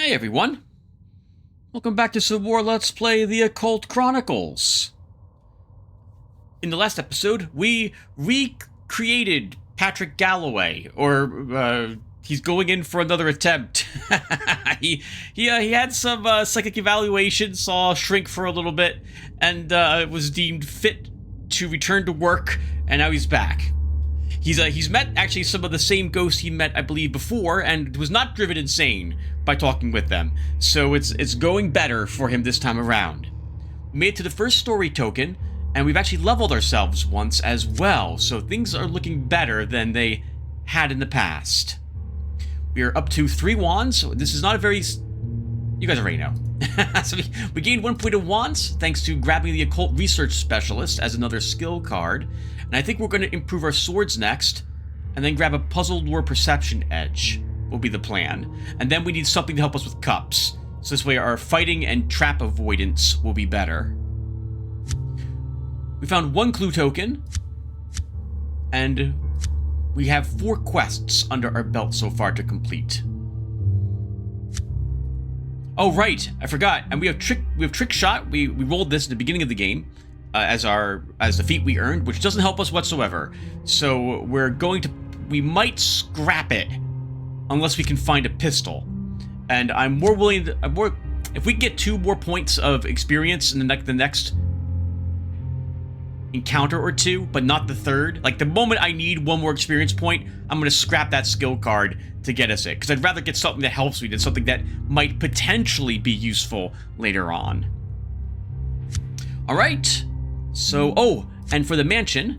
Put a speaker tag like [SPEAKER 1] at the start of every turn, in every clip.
[SPEAKER 1] Hey everyone, welcome back to some more Let's Play the Occult Chronicles. In the last episode, we recreated Patrick Galloway, or he's going in for another attempt. he had some psychic evaluation, saw shrink for a little bit, and was deemed fit to return to work, and now he's back. He's met actually some of the same ghosts he met, I believe, before, and was not driven insane by talking with them. So it's going better for him this time around. We made it to the first story token, and we've actually leveled ourselves once as well, so things are looking better than they had in the past. We are up to 3 wands. This is not a very... You guys already know. So we gained 1 point of wands thanks to grabbing the Occult Research Specialist as another skill card. And I think we're going to improve our swords next, and then grab a Puzzle Lore Perception Edge, will be the plan. And then we need something to help us with cups, so this way our fighting and trap avoidance will be better. We found 1 clue token, and we have 4 quests under our belt so far to complete. Oh right, I forgot. And we have trick shot. We rolled this at the beginning of the game as the feat we earned, which doesn't help us whatsoever. So we might scrap it unless we can find a pistol. And I'm more willing to, if we get 2 more points of experience in the next encounter or 2, but not the 3rd. Like the moment I need 1 more experience point, I'm going to scrap that skill card to get us it, because I'd rather get something that helps me than something that might potentially be useful later on. Alright, so, and for the mansion,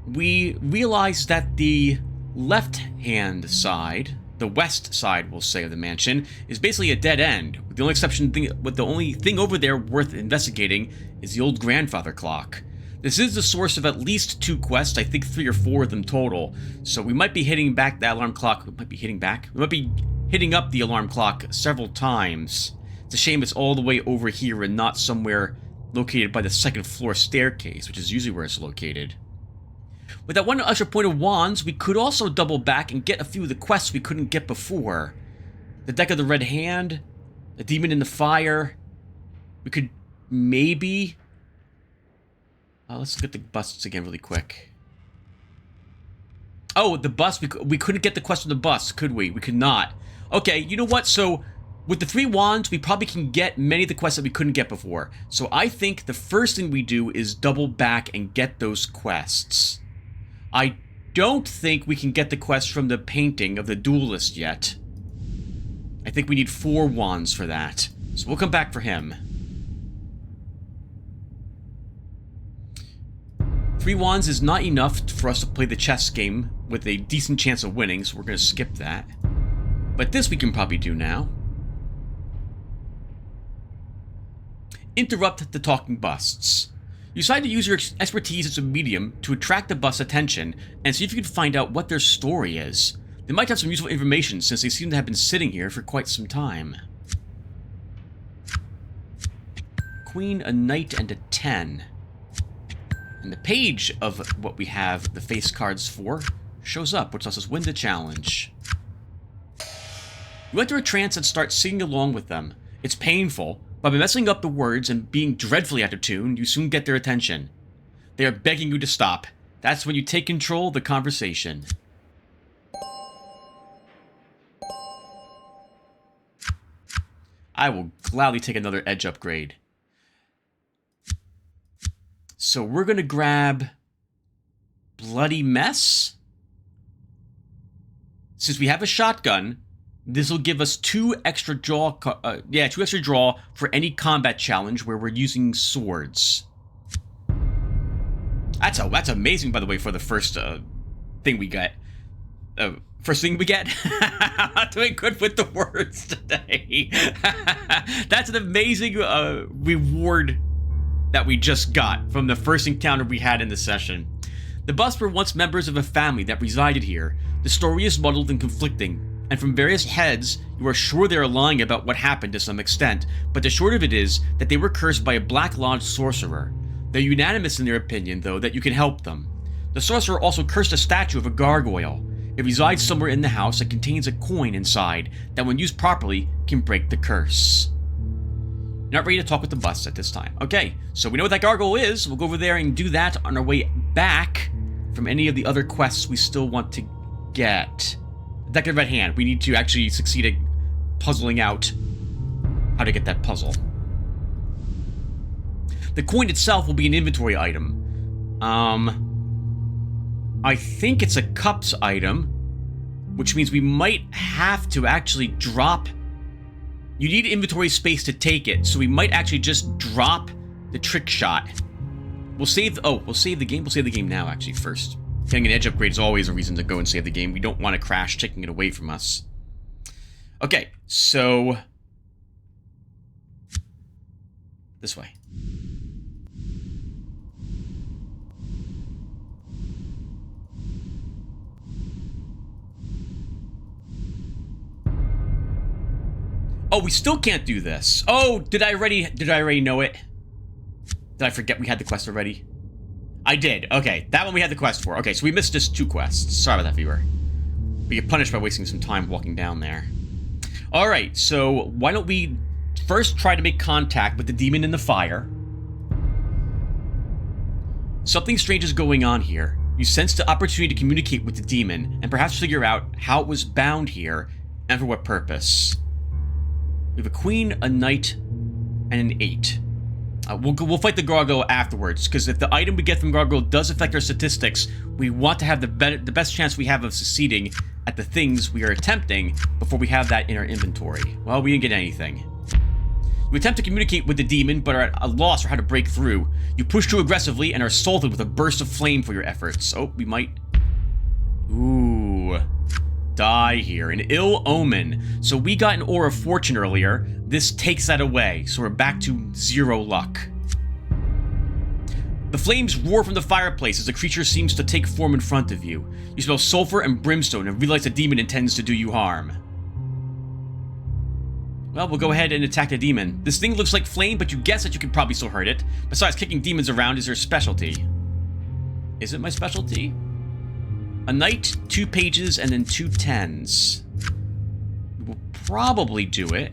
[SPEAKER 1] we realized that the left-hand side, the west side, we'll say, of the mansion, is basically a dead end. The only thing over there worth investigating is the old grandfather clock. This is the source of at least 2 quests, I think 3 or 4 of them total. So we might be hitting back the alarm clock. We might be hitting up the alarm clock several times. It's a shame it's all the way over here and not somewhere located by the 2nd floor staircase, which is usually where it's located. With that 1 extra point of wands, we could also double back and get a few of the quests we couldn't get before. The Deck of the Red Hand, the Demon in the Fire. We could maybe... let's get the busts again really quick. Oh, the bus. We couldn't get the quest on the bus, could we? We could not. Okay, you know what? So, with the 3 wands, we probably can get many of the quests that we couldn't get before. So I think the first thing we do is double back and get those quests. I don't think we can get the quest from the painting of the duelist yet. I think we need 4 wands for that. So we'll come back for him. 3 wands is not enough for us to play the chess game with a decent chance of winning, so we're going to skip that. But this we can probably do now. Interrupt the talking busts. You decide to use your expertise as a medium to attract the bust's attention and see if you can find out what their story is. They might have some useful information since they seem to have been sitting here for quite some time. Queen, a knight, and a 10. And the page of what we have the face cards for shows up, which lets us win the challenge. You enter a trance and start singing along with them. It's painful, but by messing up the words and being dreadfully out of tune, you soon get their attention. They are begging you to stop. That's when you take control of the conversation. I will gladly take another edge upgrade. So we're going to grab Bloody Mess. Since we have a shotgun, this will give us 2 extra draw. 2 extra draw for any combat challenge where we're using swords. That's amazing, by the way, for the first thing we get. First thing we get. I'm not doing good with the words today. That's an amazing reward that we just got from the first encounter we had in the session. The Busts were once members of a family that resided here. The story is muddled and conflicting, and from various heads, you are sure they are lying about what happened to some extent, but the short of it is that they were cursed by a Black Lodge sorcerer. They're unanimous in their opinion, though, that you can help them. The sorcerer also cursed a statue of a gargoyle. It resides somewhere in the house and contains a coin inside that, when used properly, can break the curse. You're not ready to talk with the bus at this time. Okay, so we know what that gargoyle is. We'll go over there and do that on our way back from any of the other quests we still want to get. Deck of Red Hand. We need to actually succeed at puzzling out how to get that puzzle. The coin itself will be an inventory item. I think it's a cups item, which means we might have to actually drop... You need inventory space to take it, so we might actually just drop the trick shot. We'll save... we'll save the game. We'll save the game now, actually, first. Getting an edge upgrade is always a reason to go and save the game. We don't want to crash taking it away from us. Okay, so... This way. Oh, we still can't do this. Oh, did I already know it? Did I forget we had the quest already? I did. Okay, that one we had the quest for. Okay, so we missed just 2 quests. Sorry about that, viewer. We get punished by wasting some time walking down there. Alright, so why don't we first try to make contact with the demon in the fire. Something strange is going on here. You sense the opportunity to communicate with the demon and perhaps figure out how it was bound here and for what purpose. We have a queen, a knight, and an 8. We'll fight the gargoyle afterwards, because if the item we get from gargoyle does affect our statistics, we want to have the best chance we have of succeeding at the things we are attempting before we have that in our inventory. Well, we didn't get anything. You attempt to communicate with the demon, but are at a loss for how to break through. You push too aggressively and are assaulted with a burst of flame for your efforts. Oh, we might... Ooh... die here. An ill omen. So we got an Aura of Fortune earlier. This takes that away, so we're back to 0 luck. The flames roar from the fireplace as the creature seems to take form in front of you. You smell sulfur and brimstone and realize the demon intends to do you harm. Well, we'll go ahead and attack the demon. This thing looks like flame, but you guess that you can probably still hurt it. Besides, kicking demons around is your specialty. Is it my specialty? A knight, 2 pages, and then 2 10s. We'll probably do it.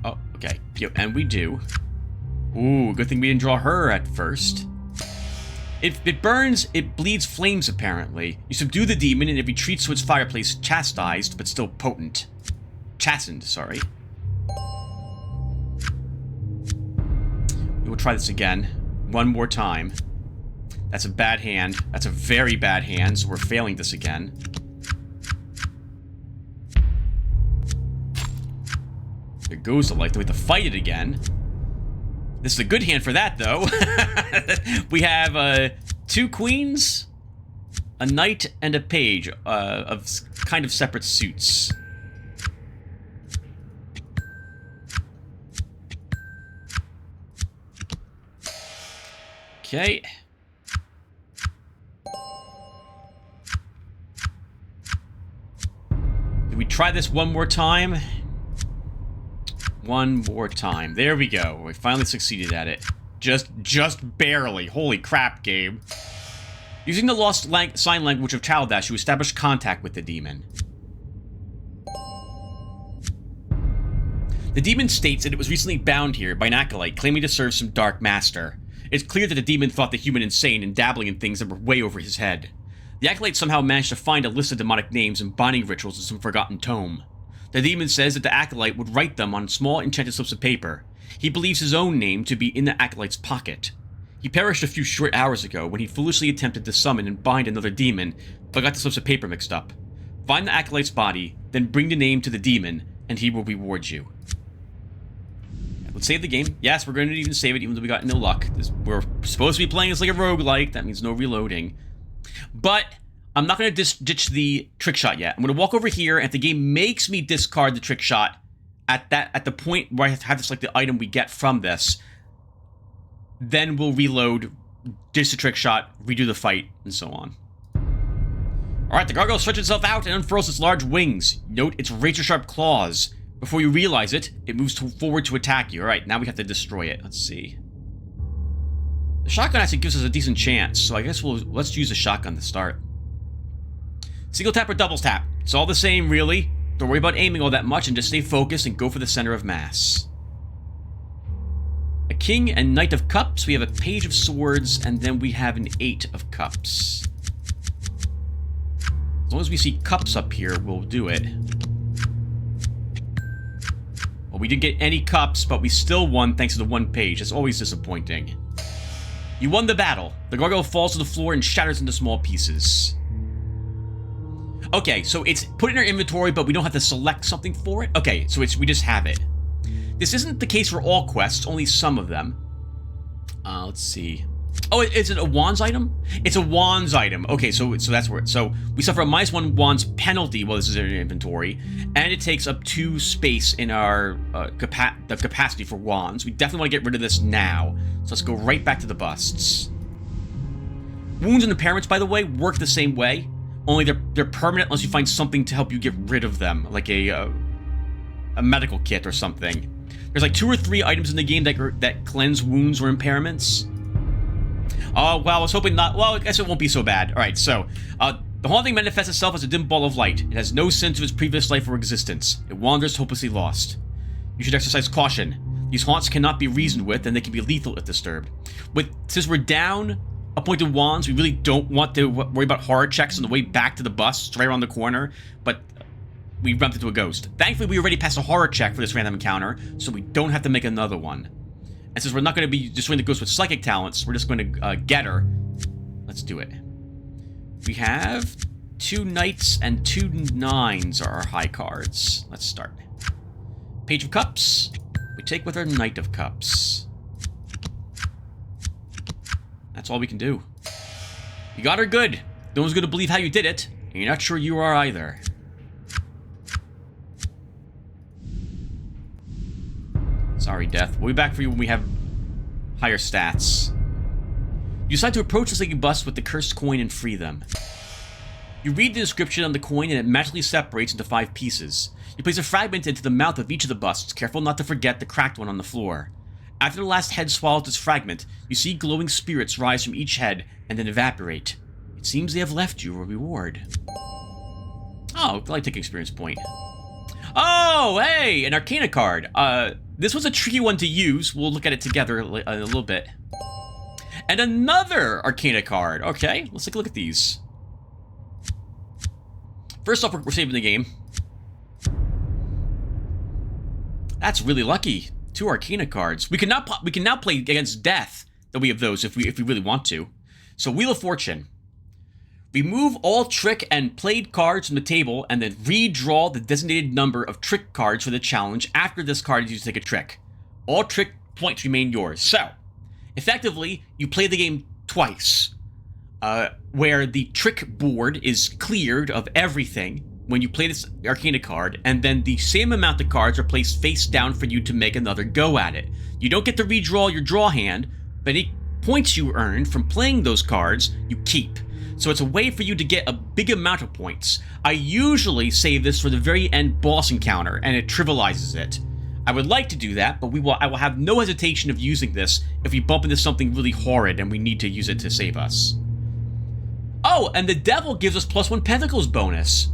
[SPEAKER 1] Oh, okay. Yep, and we do. Ooh, good thing we didn't draw her at first. If it burns, it bleeds flames, apparently. You subdue the demon, and it retreats to its fireplace, chastised, but still potent. Chastened, sorry. We will try this again. One more time. That's a bad hand. That's a very bad hand, so we're failing this again. There goes the light. We have to fight it again. This is a good hand for that, though. We have 2 queens, a knight, and a page of kind of separate suits. Okay. Did we try this one more time? One more time. There we go. We finally succeeded at it. Just barely. Holy crap, game. Using the lost sign language of Chaldash, you establish contact with the demon. The demon states that it was recently bound here by an acolyte claiming to serve some dark master. It's clear that the demon thought the human insane and dabbling in things that were way over his head. The acolyte somehow managed to find a list of demonic names and binding rituals in some forgotten tome. The demon says that the acolyte would write them on small enchanted slips of paper. He believes his own name to be in the acolyte's pocket. He perished a few short hours ago when he foolishly attempted to summon and bind another demon, but got the slips of paper mixed up. Find the acolyte's body, then bring the name to the demon, and he will reward you. Let's save the game. Yes, we're going to even save it, even though we got no luck. We're supposed to be playing this like a roguelike. That means no reloading. But I'm not going to ditch the trick shot yet. I'm going to walk over here, and if the game makes me discard the trick shot at the point where I have to select the item we get from this, then we'll reload, ditch the trick shot, redo the fight, and so on. Alright, the gargoyle stretches itself out and unfurls its large wings. Note its razor-sharp claws. Before you realize it, it moves forward to attack you. Alright, now we have to destroy it. Let's see. The shotgun actually gives us a decent chance, so I guess let's use the shotgun to start. Single tap or double tap. It's all the same, really. Don't worry about aiming all that much and just stay focused and go for the center of mass. A king and knight of cups. We have a page of swords, and then we have an 8 of cups. As long as we see cups up here, we'll do it. Well, we didn't get any cups, but we still won thanks to the 1 page. That's always disappointing. You won the battle. The gargoyle falls to the floor and shatters into small pieces. Okay, so it's put in our inventory, but we don't have to select something for it? Okay, so we just have it. This isn't the case for all quests, only some of them. Let's see. Oh, is it a wands item? It's a wands item. Okay, so that's where so we suffer a -1 wands penalty while this is in our inventory, and it takes up 2 space in our the capacity for wands. We definitely want to get rid of this now. So let's go right back to the busts. Wounds and impairments, by the way, work the same way. Only they're permanent unless you find something to help you get rid of them, like a medical kit or something. There's like 2 or 3 items in the game that cleanse wounds or impairments. Oh, well, I was hoping not. Well, I guess it won't be so bad. All right, so the haunting manifests itself as a dim ball of light. It has no sense of its previous life or existence. It wanders hopelessly lost. You should exercise caution. These haunts cannot be reasoned with, and they can be lethal if disturbed. Since we're down appointed wands, we really don't want to worry about horror checks on the way back to the bus. It's right around the corner, but we bumped into a ghost. Thankfully, we already passed a horror check for this random encounter, so we don't have to make another one. And since we're not going to be destroying the ghost with psychic talents, we're just going to get her. Let's do it. We have 2 knights and 2 9s are our high cards. Let's start. Page of Cups. We take with our Knight of Cups. That's all we can do. You got her good. No one's going to believe how you did it, and you're not sure you are either. Sorry, Death. We'll be back for you when we have higher stats. You decide to approach the sinking bus with the cursed coin and free them. You read the description on the coin and it magically separates into 5 pieces. You place a fragment into the mouth of each of the busts, careful not to forget the cracked one on the floor. After the last head swallows this fragment, you see glowing spirits rise from each head and then evaporate. It seems they have left you a reward. Oh, I like taking experience point. Oh, hey, an Arcana card. This was a tricky one to use. We'll look at it together in a little bit. And another Arcana card. Okay, let's take a look at these. First off, we're saving the game. That's really lucky. 2 Arcana cards. We can now play against Death. That we have those if we really want to. So Wheel of Fortune. Remove all trick and played cards from the table and then redraw the designated number of trick cards for the challenge after this card is used to take a trick. All trick points remain yours. So, effectively, you play the game twice, where the trick board is cleared of everything when you play this Arcana card, and then the same amount of cards are placed face down for you to make another go at it. You don't get to redraw your draw hand, but any points you earn from playing those cards, you keep. So it's a way for you to get a big amount of points. I usually save this for the very end boss encounter, and it trivializes it. I would like to do that, but I will have no hesitation of using this if we bump into something really horrid and we need to use it to save us. Oh, and the Devil gives us +1 Pentacles bonus.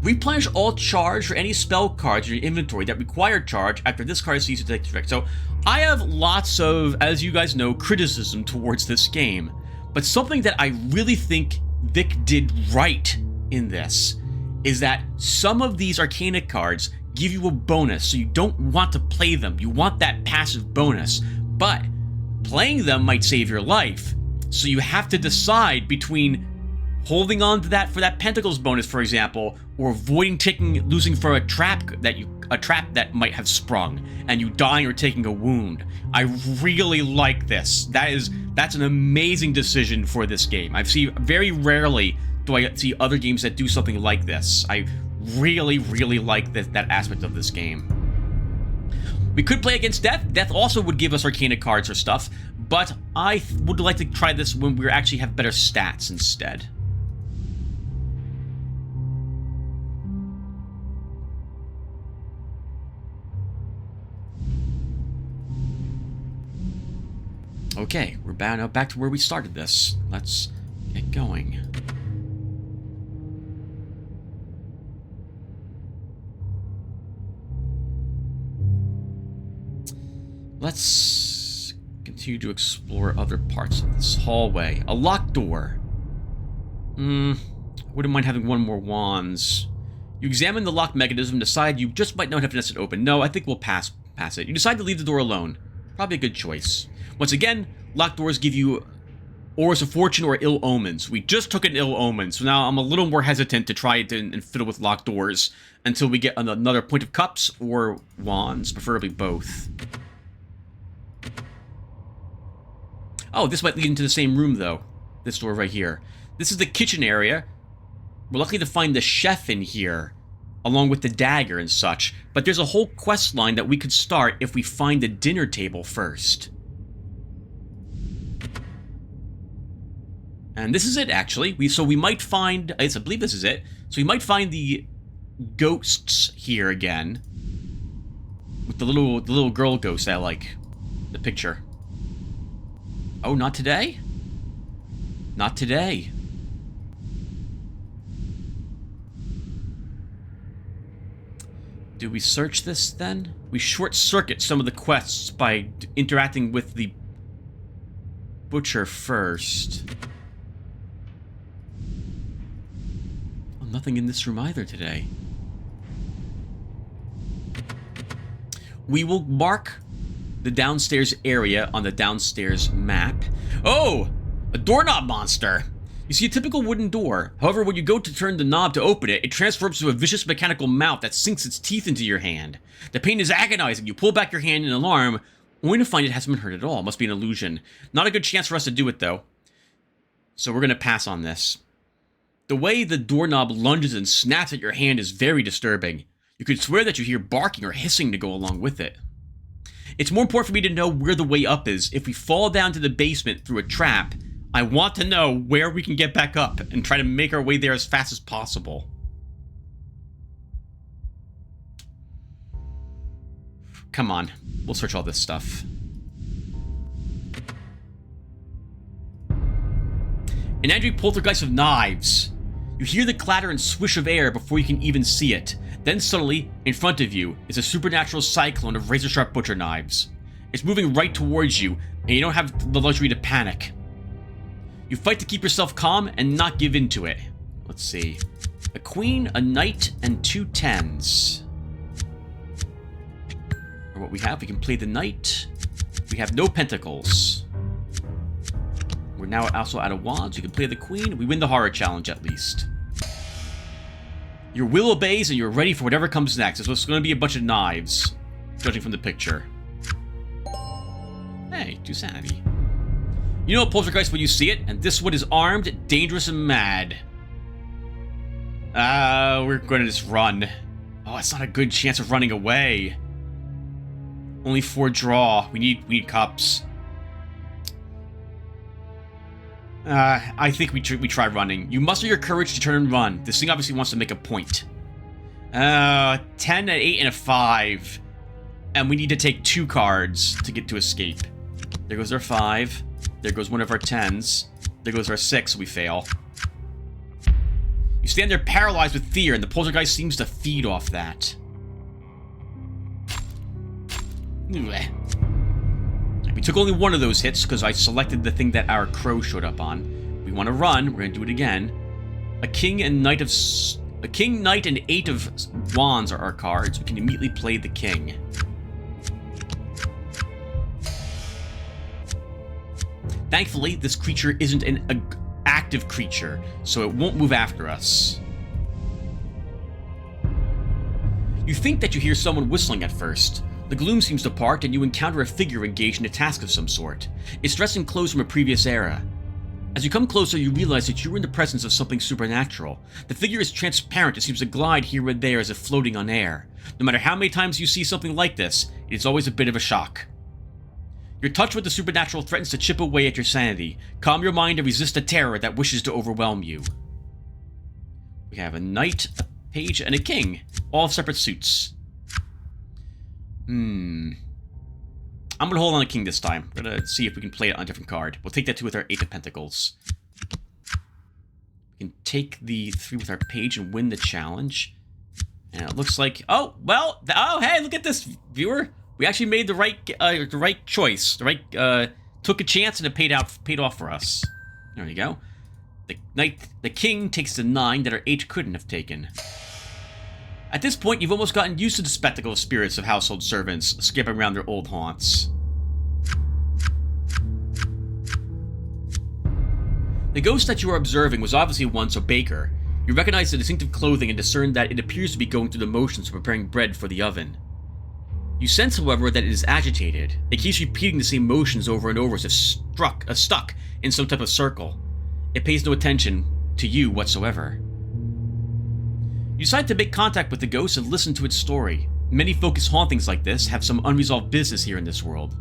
[SPEAKER 1] Replenish all charge for any spell cards in your inventory that require charge after this card is used to take the trick. So I have lots of, as you guys know, criticism towards this game, but something that I really think Vic did right in this is that some of these Arcana cards give you a bonus, so you don't want to play them. You want that passive bonus, but playing them might save your life. So you have to decide between holding on to that for that Pentacles bonus, for example, or avoiding losing for a trap that might have sprung and you dying or taking a wound. I really like this. That's an amazing decision for this game. Very rarely do I see other games that do something like this. I really, really like that aspect of this game. We could play against Death. Death also would give us Arcana cards or stuff, but I would like to try this when we actually have better stats instead. Okay, we're now back to where we started this. Let's get going. let's continue to explore other parts of this hallway. A locked door. Wouldn't mind having one more wands. You examine the lock mechanism, decide you just might not have finessed it open. No, I think we'll pass it. You decide to leave the door alone. Probably a good choice. Once again, locked doors give you auras of fortune or ill omens. We just took an ill omen, so now I'm a little more hesitant to try it and fiddle with locked doors until we get another point of cups or wands, preferably both. Oh, this might lead into the same room, though. This door right here. This is the kitchen area. We're lucky to find the chef in here, along with the dagger and such, but there's a whole quest line that we could start if we find the dinner table first. And this is it, actually. So we might find, I believe this is it, so we might find the ghosts here again, with the little girl ghost I like, the picture. Oh, not today? Not today. Do we search this, then? We short-circuit some of the quests by interacting with the butcher first. Oh, nothing in this room either today. We will mark the downstairs area on the downstairs map. Oh! A doorknob monster! You see a typical wooden door. However, when you go to turn the knob to open it, it transforms to a vicious mechanical mouth that sinks its teeth into your hand. The pain is agonizing. You pull back your hand in alarm, only to find it hasn't been hurt at all. Must be an illusion. Not a good chance for us to do it, though. So we're going to pass on this. The way the doorknob lunges and snaps at your hand is very disturbing. You could swear that you hear barking or hissing to go along with it. It's more important for me to know where the way up is. If we fall down to the basement through a trap, I want to know where we can get back up and try to make our way there as fast as possible. Come on, we'll search all this stuff. An angry poltergeist of knives. You hear the clatter and swish of air before you can even see it. Then suddenly, in front of you, is a supernatural cyclone of razor-sharp butcher knives. It's moving right towards you, and you don't have the luxury to panic. You fight to keep yourself calm and not give in to it. Let's see. A queen, a knight, and 2 10s. Or what we have, we can play the knight. We have no pentacles. We're now also out of wands. You can play the queen. We win the horror challenge at least. Your will obeys and you're ready for whatever comes next. So it's going to be a bunch of knives, judging from the picture. Hey, 2 sanity. You know a poltergeist when you see it, and this one is armed, dangerous, and mad. We're going to just run. Oh, it's not a good chance of running away. Only 4 draw. We need cups. I think we try running. You muster your courage to turn and run. This thing obviously wants to make a point. 10, an 8, and a 5. And we need to take 2 cards to get to escape. There goes our 5. There goes one of our 10s. There goes our 6, we fail. You stand there paralyzed with fear, and the poltergeist seems to feed off that. We took only one of those hits, because I selected the thing that our crow showed up on. We want to run, we're going to do it again. A king, knight, and 8 of wands are our cards. We can immediately play the king. Thankfully, this creature isn't an active creature, so it won't move after us. You think that you hear someone whistling at first. The gloom seems to part, and you encounter a figure engaged in a task of some sort. It's dressed in clothes from a previous era. As you come closer, you realize that you're in the presence of something supernatural. The figure is transparent and seems to glide here and there as if floating on air. No matter how many times you see something like this, it is always a bit of a shock. Your touch with the supernatural threatens to chip away at your sanity. Calm your mind and resist the terror that wishes to overwhelm you. We have a knight, a page, and a king, all separate suits. I'm going to hold on to king this time. We're going to see if we can play it on a different card. We'll take that 2 with our 8 of pentacles. We can take the 3 with our page and win the challenge. And it looks like... Oh, well... Oh, hey, look at this, viewer. We actually made the right choice. Took a chance and it paid off for us. There you go. The king takes the 9 that our 8 couldn't have taken. At this point, you've almost gotten used to the spectacle of spirits of household servants skipping around their old haunts. The ghost that you are observing was obviously once a baker. You recognize the distinctive clothing and discern that it appears to be going through the motions of preparing bread for the oven. You sense, however, that it is agitated. It keeps repeating the same motions over and over as if stuck in some type of circle. It pays no attention to you whatsoever. You decide to make contact with the ghost and listen to its story. Many focused hauntings like this have some unresolved business here in this world.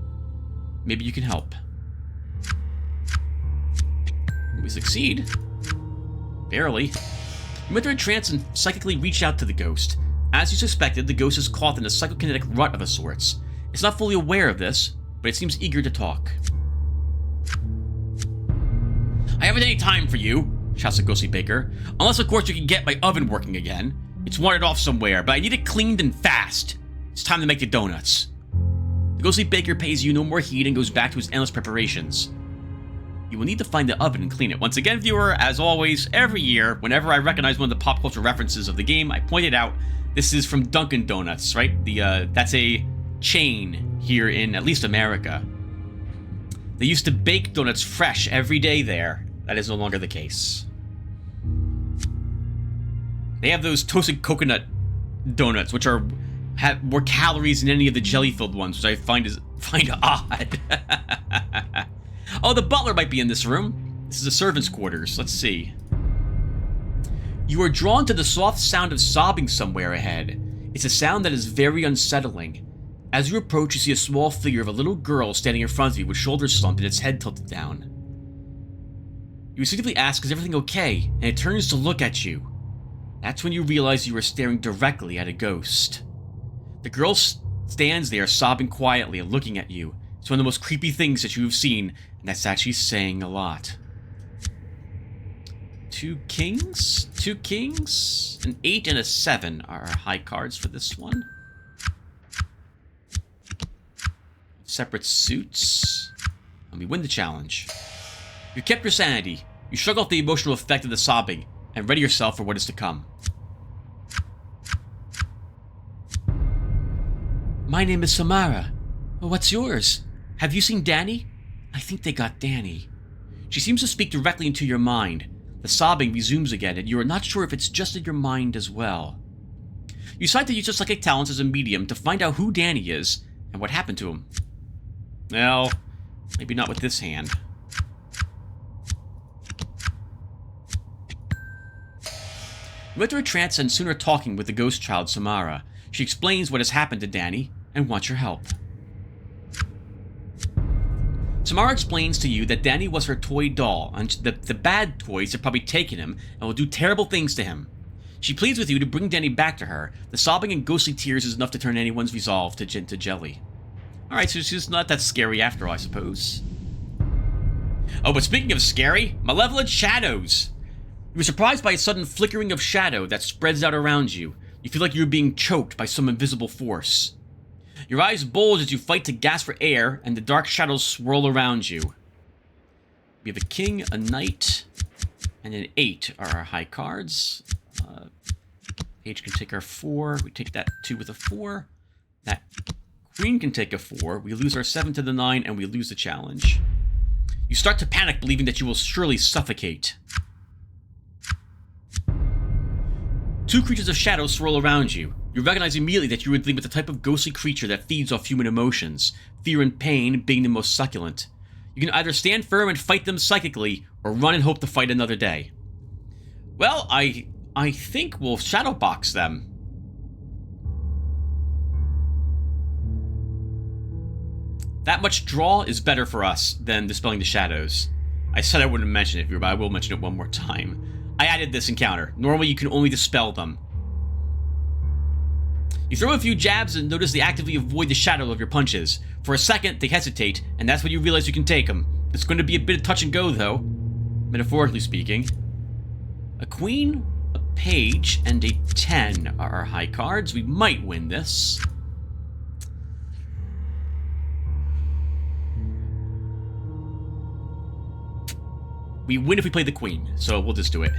[SPEAKER 1] Maybe you can help. We succeed. Barely. You enter a trance and psychically reach out to the ghost. As you suspected, the ghost is caught in a psychokinetic rut of a sorts. It's not fully aware of this, but it seems eager to talk. I haven't any time for you, shouts the ghostly baker. Unless, of course, you can get my oven working again. It's wandered off somewhere, but I need it cleaned and fast. It's time to make the donuts. The ghostly baker pays you no more heed and goes back to his endless preparations. You will need to find the oven and clean it. Once again, viewer, as always, every year, whenever I recognize one of the pop culture references of the game, I point it out. This is from Dunkin' Donuts, right? That's a chain here in at least America. They used to bake donuts fresh every day there. That is no longer the case. They have those toasted coconut donuts, which have more calories than any of the jelly-filled ones, which I find odd. Oh, the butler might be in this room. This is the servants' quarters. Let's see. You are drawn to the soft sound of sobbing somewhere ahead. It's a sound that is very unsettling. As you approach, you see a small figure of a little girl standing in front of you with shoulders slumped and its head tilted down. You instinctively ask, is everything okay? And it turns to look at you. That's when you realize you are staring directly at a ghost. The girl stands there sobbing quietly and looking at you. It's one of the most creepy things that you have seen, and that's actually saying a lot. 2 kings? 2 kings? An 8 and a 7 are our high cards for this one. Separate suits. And we win the challenge. You kept your sanity. You shrug off the emotional effect of the sobbing, and ready yourself for what is to come. My name is Samara. What's yours? Have you seen Danny? I think they got Danny. She seems to speak directly into your mind. The sobbing resumes again, and you are not sure if it's just in your mind as well. You decide to use your psychic talents as a medium to find out who Danny is and what happened to him. Well, maybe not with this hand. You enter a trance and soon are talking with the ghost child Samara. She explains what has happened to Danny and wants your help. Samara explains to you that Danny was her toy doll, and the bad toys have probably taken him and will do terrible things to him. She pleads with you to bring Danny back to her. The sobbing and ghostly tears is enough to turn anyone's resolve to jelly. Alright, so she's not that scary after all, I suppose. Oh, but speaking of scary, malevolent shadows! You were surprised by a sudden flickering of shadow that spreads out around you. You feel like you're being choked by some invisible force. Your eyes bulge as you fight to gasp for air, and the dark shadows swirl around you. We have a king, a knight, and an 8 are our high cards. Page can take our 4. We take that 2 with a 4. That queen can take a 4. We lose our 7 to the 9, and we lose the challenge. You start to panic, believing that you will surely suffocate. 2 creatures of shadow swirl around you. You recognize immediately that you are dealing with the type of ghostly creature that feeds off human emotions, fear and pain being the most succulent. You can either stand firm and fight them psychically, or run and hope to fight another day. Well, I think we'll shadow box them. That much draw is better for us than dispelling the shadows. I said I wouldn't mention it here, but I will mention it one more time. I added this encounter. Normally you can only dispel them. You throw a few jabs and notice they actively avoid the shadow of your punches. For a second, they hesitate, and that's when you realize you can take them. It's going to be a bit of touch and go, though, metaphorically speaking. A queen, a page, and a 10 are our high cards. We might win this. We win if we play the queen, so we'll just do it.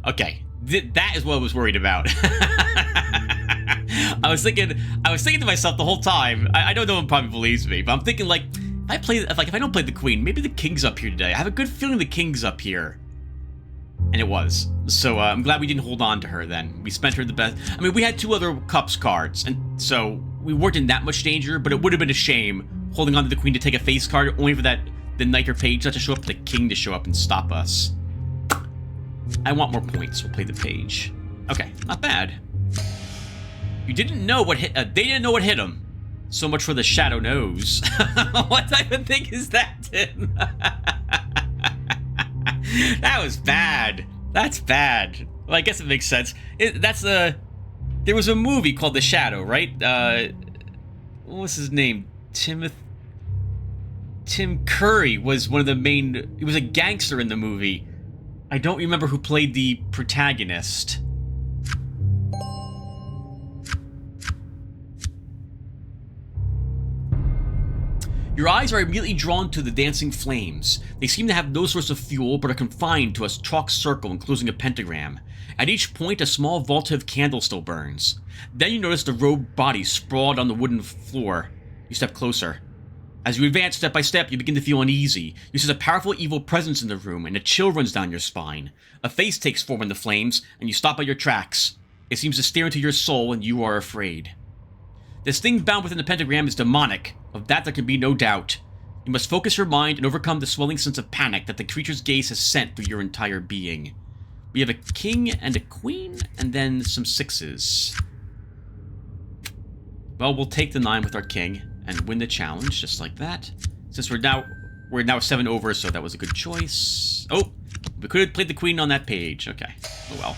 [SPEAKER 1] Okay, that is what I was worried about. I was thinking to myself the whole time. I don't know if one probably believes me, but I'm thinking like, if I don't play the queen, maybe the king's up here today. I have a good feeling the king's up here. And it was. So I'm glad we didn't hold on to her then. We spent her the best. I mean, we had 2 other cups cards, and so we weren't in that much danger, but it would have been a shame holding on to the queen to take a face card only for the knight or page not to show up, the king to show up and stop us. I want more points. We'll play the page. Okay, not bad. You didn't know what hit. They didn't know what hit him. So much for the shadow nose. What type of thing is that, Tim? That was bad. That's bad. Well, I guess it makes sense. There was a movie called The Shadow, right? What was his name? Tim Curry was one of the main. He was a gangster in the movie. I don't remember who played the protagonist. Your eyes are immediately drawn to the dancing flames. They seem to have no source of fuel, but are confined to a chalk circle enclosing a pentagram. At each point, a small votive candle still burns. Then you notice the robed body sprawled on the wooden floor. You step closer. As you advance step by step, you begin to feel uneasy. You sense a powerful evil presence in the room, and a chill runs down your spine. A face takes form in the flames, and you stop at your tracks. It seems to stare into your soul, and you are afraid. This thing bound within the pentagram is demonic. Of that there can be no doubt. You must focus your mind and overcome the swelling sense of panic that the creature's gaze has sent through your entire being. We have a king and a queen, and then some 6s. Well, we'll take the 9 with our king, and win the challenge, just like that. Since we're now 7 over, so that was a good choice. Oh, we could have played the queen on that page. Okay, oh well.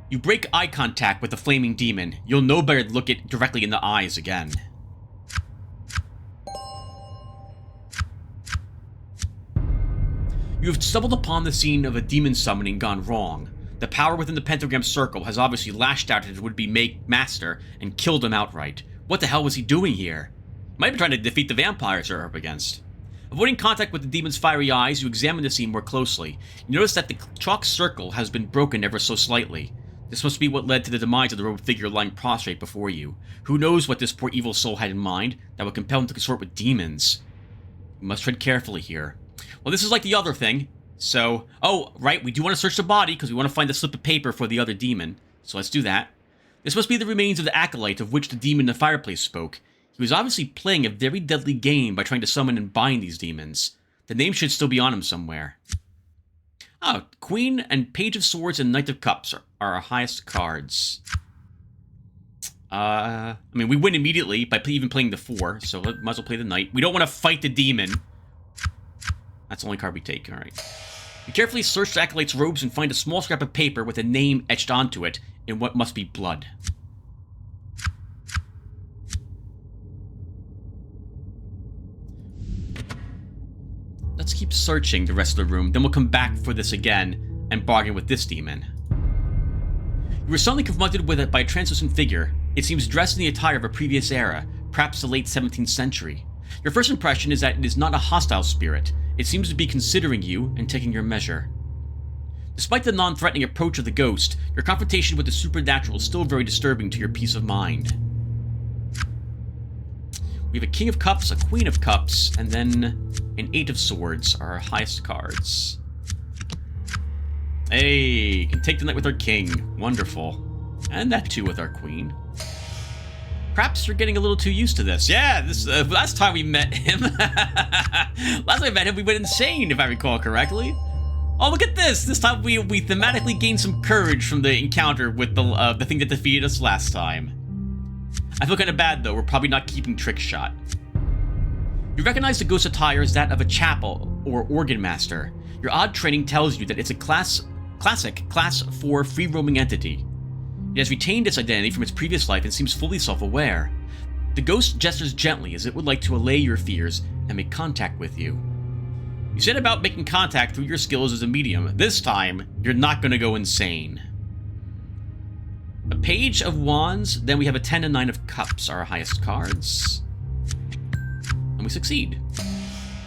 [SPEAKER 1] You break eye contact with the flaming demon. You'll know better to look it directly in the eyes again. You have stumbled upon the scene of a demon summoning gone wrong. The power within the pentagram circle has obviously lashed out at his would-be master and killed him outright. What the hell was he doing here? He might have been trying to defeat the vampires they're up against. Avoiding contact with the demon's fiery eyes, you examine the scene more closely. You notice that the chalk circle has been broken ever so slightly. This must be what led to the demise of the robed figure lying prostrate before you. Who knows what this poor evil soul had in mind that would compel him to consort with demons? You must tread carefully here. Well, this is like the other thing. So, oh, right, we do want to search the body because we want to find the slip of paper for the other demon. So let's do that. This must be the remains of the acolyte of which the demon in the fireplace spoke. He was obviously playing a very deadly game by trying to summon and bind these demons. The name should still be on him somewhere. Oh, Queen and Page of Swords and Knight of Cups are our highest cards. I mean, we win immediately by even playing the 4, so might as well play the Knight. We don't want to fight the demon. That's the only card we take, alright. You carefully search the acolyte's robes and find a small scrap of paper with a name etched onto it in what must be blood. Let's keep searching the rest of the room, then we'll come back for this again and bargain with this demon. You were suddenly confronted with it by a translucent figure. It seems dressed in the attire of a previous era, perhaps the late 17th century. Your first impression is that it is not a hostile spirit. It seems to be considering you and taking your measure. Despite the non-threatening approach of the ghost, your confrontation with the supernatural is still very disturbing to your peace of mind. We have a King of Cups, a Queen of Cups, and then an 8 of Swords are our highest cards. Hey, can take the night with our King. Wonderful. And that too with our Queen. Perhaps you're getting a little too used to this. Yeah, this last time we met him, we went insane, if I recall correctly. Oh, look at this! This time we thematically gained some courage from the encounter with the thing that defeated us last time. I feel kind of bad though. We're probably not keeping Trick Shot. You recognize the ghost attire as that of a chapel or organ master. Your odd training tells you that it's a classic Class 4 free-roaming entity. It has retained its identity from its previous life and seems fully self-aware. The ghost gestures gently as it would like to allay your fears and make contact with you. You set about making contact through your skills as a medium. This time, you're not going to go insane. A Page of Wands, then we have a 10 and 9 of Cups, our highest cards. And we succeed.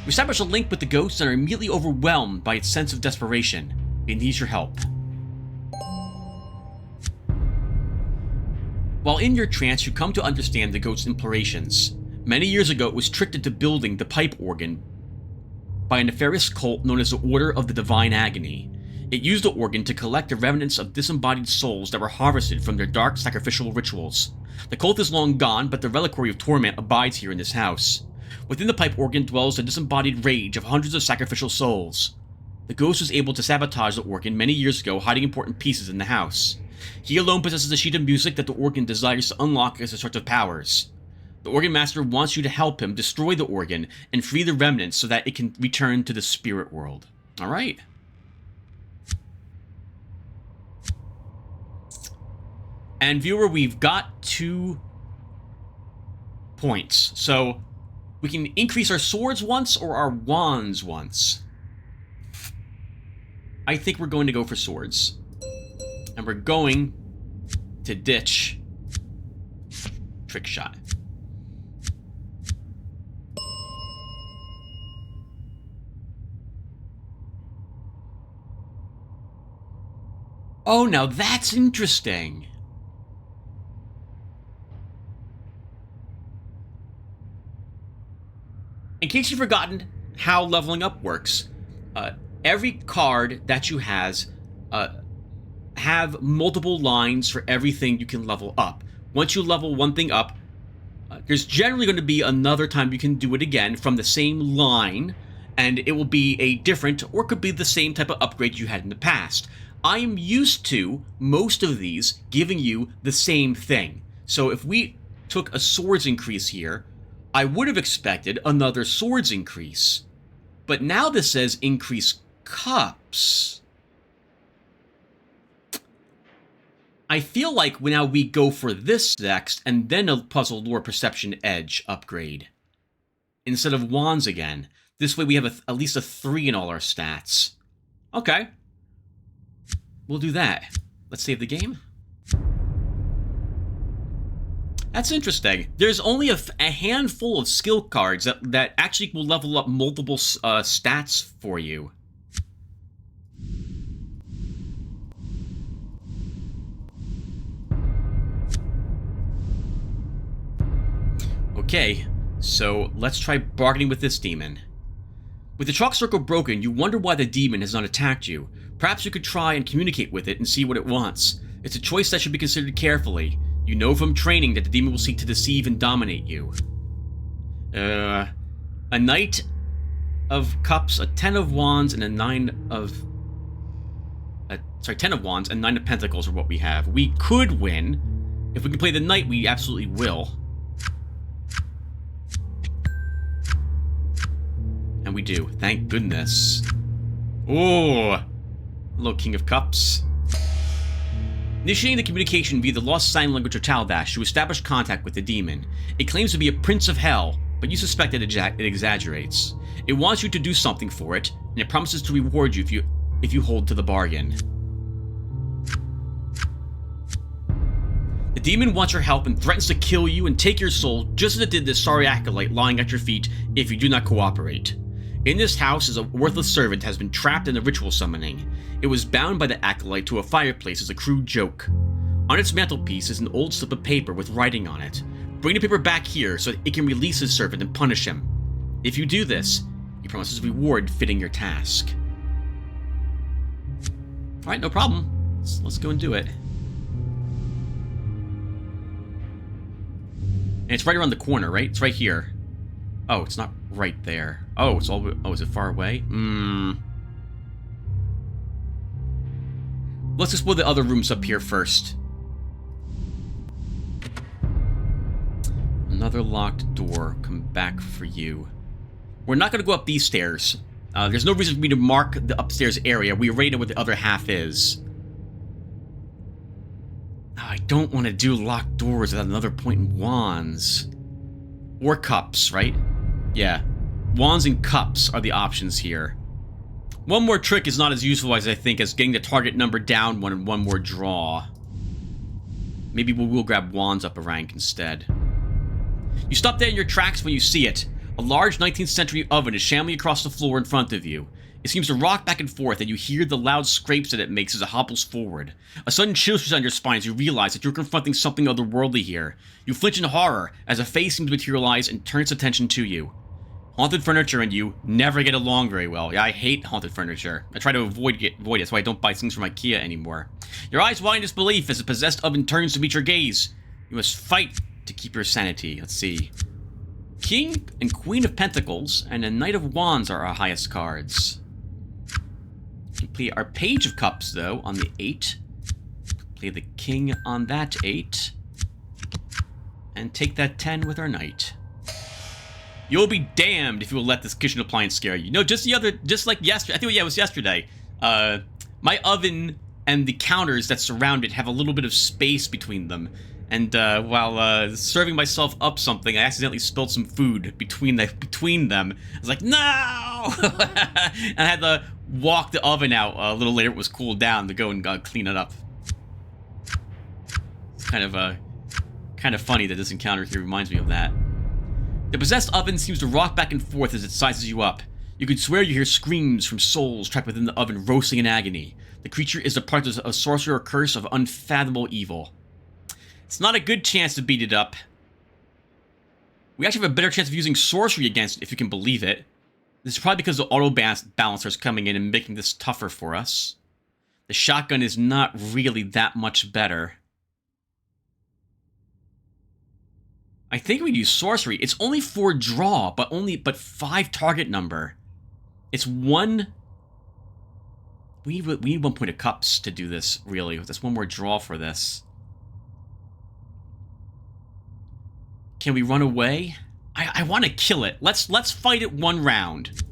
[SPEAKER 1] We establish a link with the ghost and are immediately overwhelmed by its sense of desperation. It needs your help. While in your trance, you come to understand the ghost's implorations. Many years ago, it was tricked into building the pipe organ by a nefarious cult known as the Order of the Divine Agony. It used the organ to collect the remnants of disembodied souls that were harvested from their dark sacrificial rituals. The cult is long gone, but the reliquary of torment abides here in this house. Within the pipe organ dwells the disembodied rage of hundreds of sacrificial souls. The ghost was able to sabotage the organ many years ago, hiding important pieces in the house. He alone possesses a sheet of music that the organ desires to unlock as a source of powers. The organ master wants you to help him destroy the organ and free the remnants so that it can return to the spirit world. Alright. And viewer, we've got 2 points. So we can increase our swords once or our wands once. I think we're going to go for swords. And we're going to ditch trick shot. Oh, now that's interesting. In case you've forgotten how leveling up works, every card that you have multiple lines for everything you can level up. Once you level one thing up, there's generally going to be another time you can do it again from the same line, and it will be a different, or could be the same type of upgrade you had in the past. I am used to most of these giving you the same thing. So if we took a swords increase here, I would have expected another swords increase. But now this says increase cups. I feel like now we go for this next, and then a puzzle lore perception edge upgrade. Instead of wands again. This way we have at least a 3 in all our stats. Okay. We'll do that. Let's save the game. That's interesting. There's only a handful of skill cards that actually will level up multiple stats for you. Okay, so let's try bargaining with this demon. With the chalk circle broken, you wonder why the demon has not attacked you. Perhaps you could try and communicate with it and see what it wants. It's a choice that should be considered carefully. You know from training that the demon will seek to deceive and dominate you. A Knight of Cups, a 10 of Wands, and a 9 of... 10 of Wands and 9 of Pentacles are what we have. We could win. If we can play the Knight, we absolutely will. And we do. Thank goodness. Oh! Hello, King of Cups. Initiating the communication via the lost sign language of Taldash to establish contact with the demon. It claims to be a prince of hell, but you suspect that it exaggerates. It wants you to do something for it, and it promises to reward you if you hold to the bargain. The demon wants your help and threatens to kill you and take your soul, just as it did this sorry acolyte lying at your feet if you do not cooperate. In this house is a worthless servant has been trapped in the ritual summoning. It was bound by the acolyte to a fireplace as a crude joke. On its mantelpiece is an old slip of paper with writing on it. Bring the paper back here so that it can release his servant and punish him. If you do this, he promises a reward fitting your task. Alright, no problem. Let's go and do it. And it's right around the corner, right? It's right here. Oh, it's not right there. Oh, it's all... Oh, is it far away? Let's explore the other rooms up here first. Another locked door. Come back for you. We're not going to go up these stairs. There's no reason for me to mark the upstairs area. We already know what the other half is. Oh, I don't want to do locked doors without another point in wands. Or cups, right? Yeah. Wands and cups are the options here. One more trick is not as useful as I think as getting the target number down one and one more draw. Maybe we'll grab wands up a rank instead. You stop dead in your tracks when you see it. A large 19th century oven is shambling across the floor in front of you. It seems to rock back and forth, and you hear the loud scrapes that it makes as it hobbles forward. A sudden chill shoots down your spine as you realize that you're confronting something otherworldly here. You flinch in horror as a face seems to materialize and turns attention to you. Haunted furniture and you never get along very well. Yeah, I hate haunted furniture. I try to avoid it. That's why I don't buy things from IKEA anymore. Your eyes widen in disbelief as the possessed oven turns to meet your gaze. You must fight to keep your sanity. Let's see. King and Queen of Pentacles and a Knight of Wands are our highest cards. Play our Page of Cups, though, on the 8. Play the King on that 8. And take that 10 with our Knight. You'll be damned if you will let this kitchen appliance scare you. No, just like yesterday. I think, yeah, it was yesterday. My oven and the counters that surround it have a little bit of space between them. And while serving myself up something, I accidentally spilled some food between them. I was like, no! And I had to walk the oven out a little later. It was cooled down to go and clean it up. It's kind of funny that this encounter here reminds me of that. The possessed oven seems to rock back and forth as it sizes you up. You could swear you hear screams from souls trapped within the oven roasting in agony. The creature is the product of a sorcerer or curse of unfathomable evil. It's not a good chance to beat it up. We actually have a better chance of using sorcery against it, if you can believe it. This is probably because the auto balancer is coming in and making this tougher for us. The shotgun is not really that much better. I think we'd use sorcery. It's only 4 draw, but 5 target number. It's 1. We need 1 point of cups to do this, really. That's 1 more draw for this. Can we run away? I want to kill it. Let's fight it 1 round.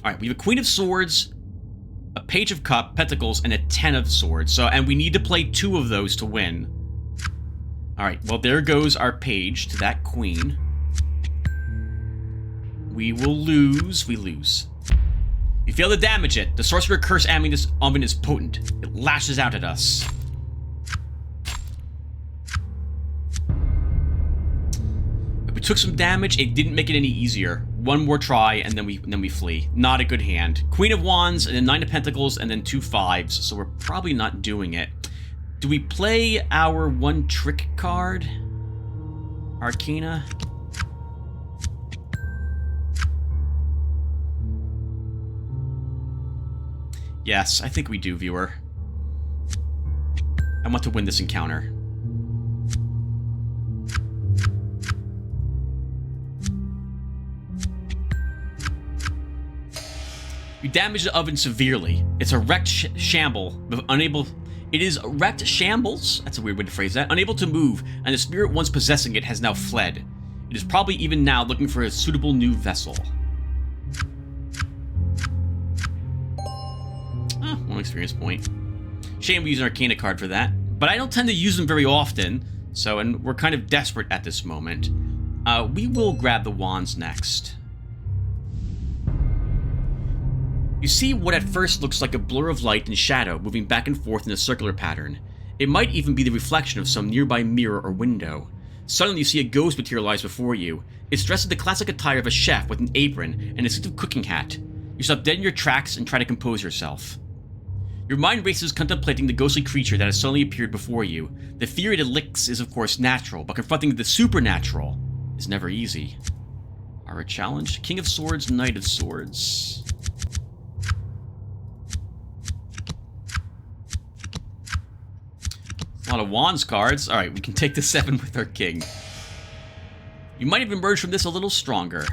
[SPEAKER 1] Alright, we have a Queen of Swords, a Page of Pentacles, and a 10 of Swords. And we need to play 2 of those to win. Alright, well there goes our page to that queen. We will lose. We lose. You fail to damage it. The sorcerer curse aiming this oven is potent. It lashes out at us. We took some damage. It didn't make it any easier. 1 more try, and then we flee. Not a good hand. Queen of Wands, and then 9 of Pentacles, and then 2 5s. So we're probably not doing it. Do we play our 1 trick card? Arcana? Yes, I think we do, viewer. I want to win this encounter. You damage the oven severely. It's a wrecked shamble, unable... It is wrecked shambles, that's a weird way to phrase that, unable to move, and the spirit once possessing it has now fled. It is probably even now looking for a suitable new vessel. Ah, 1 experience point. Shame we use an Arcana card for that, but I don't tend to use them very often, and we're kind of desperate at this moment. We will grab the wands next. You see what at first looks like a blur of light and shadow moving back and forth in a circular pattern. It might even be the reflection of some nearby mirror or window. Suddenly you see a ghost materialize before you. It's dressed in the classic attire of a chef with an apron and a distinctive cooking hat. You stop dead in your tracks and try to compose yourself. Your mind races contemplating the ghostly creature that has suddenly appeared before you. The fear it elicits is of course natural, but confronting the supernatural is never easy. Our challenge? King of Swords, Knight of Swords. A lot of wands cards. Alright, we can take the 7 with our king. You might have emerged from this a little stronger.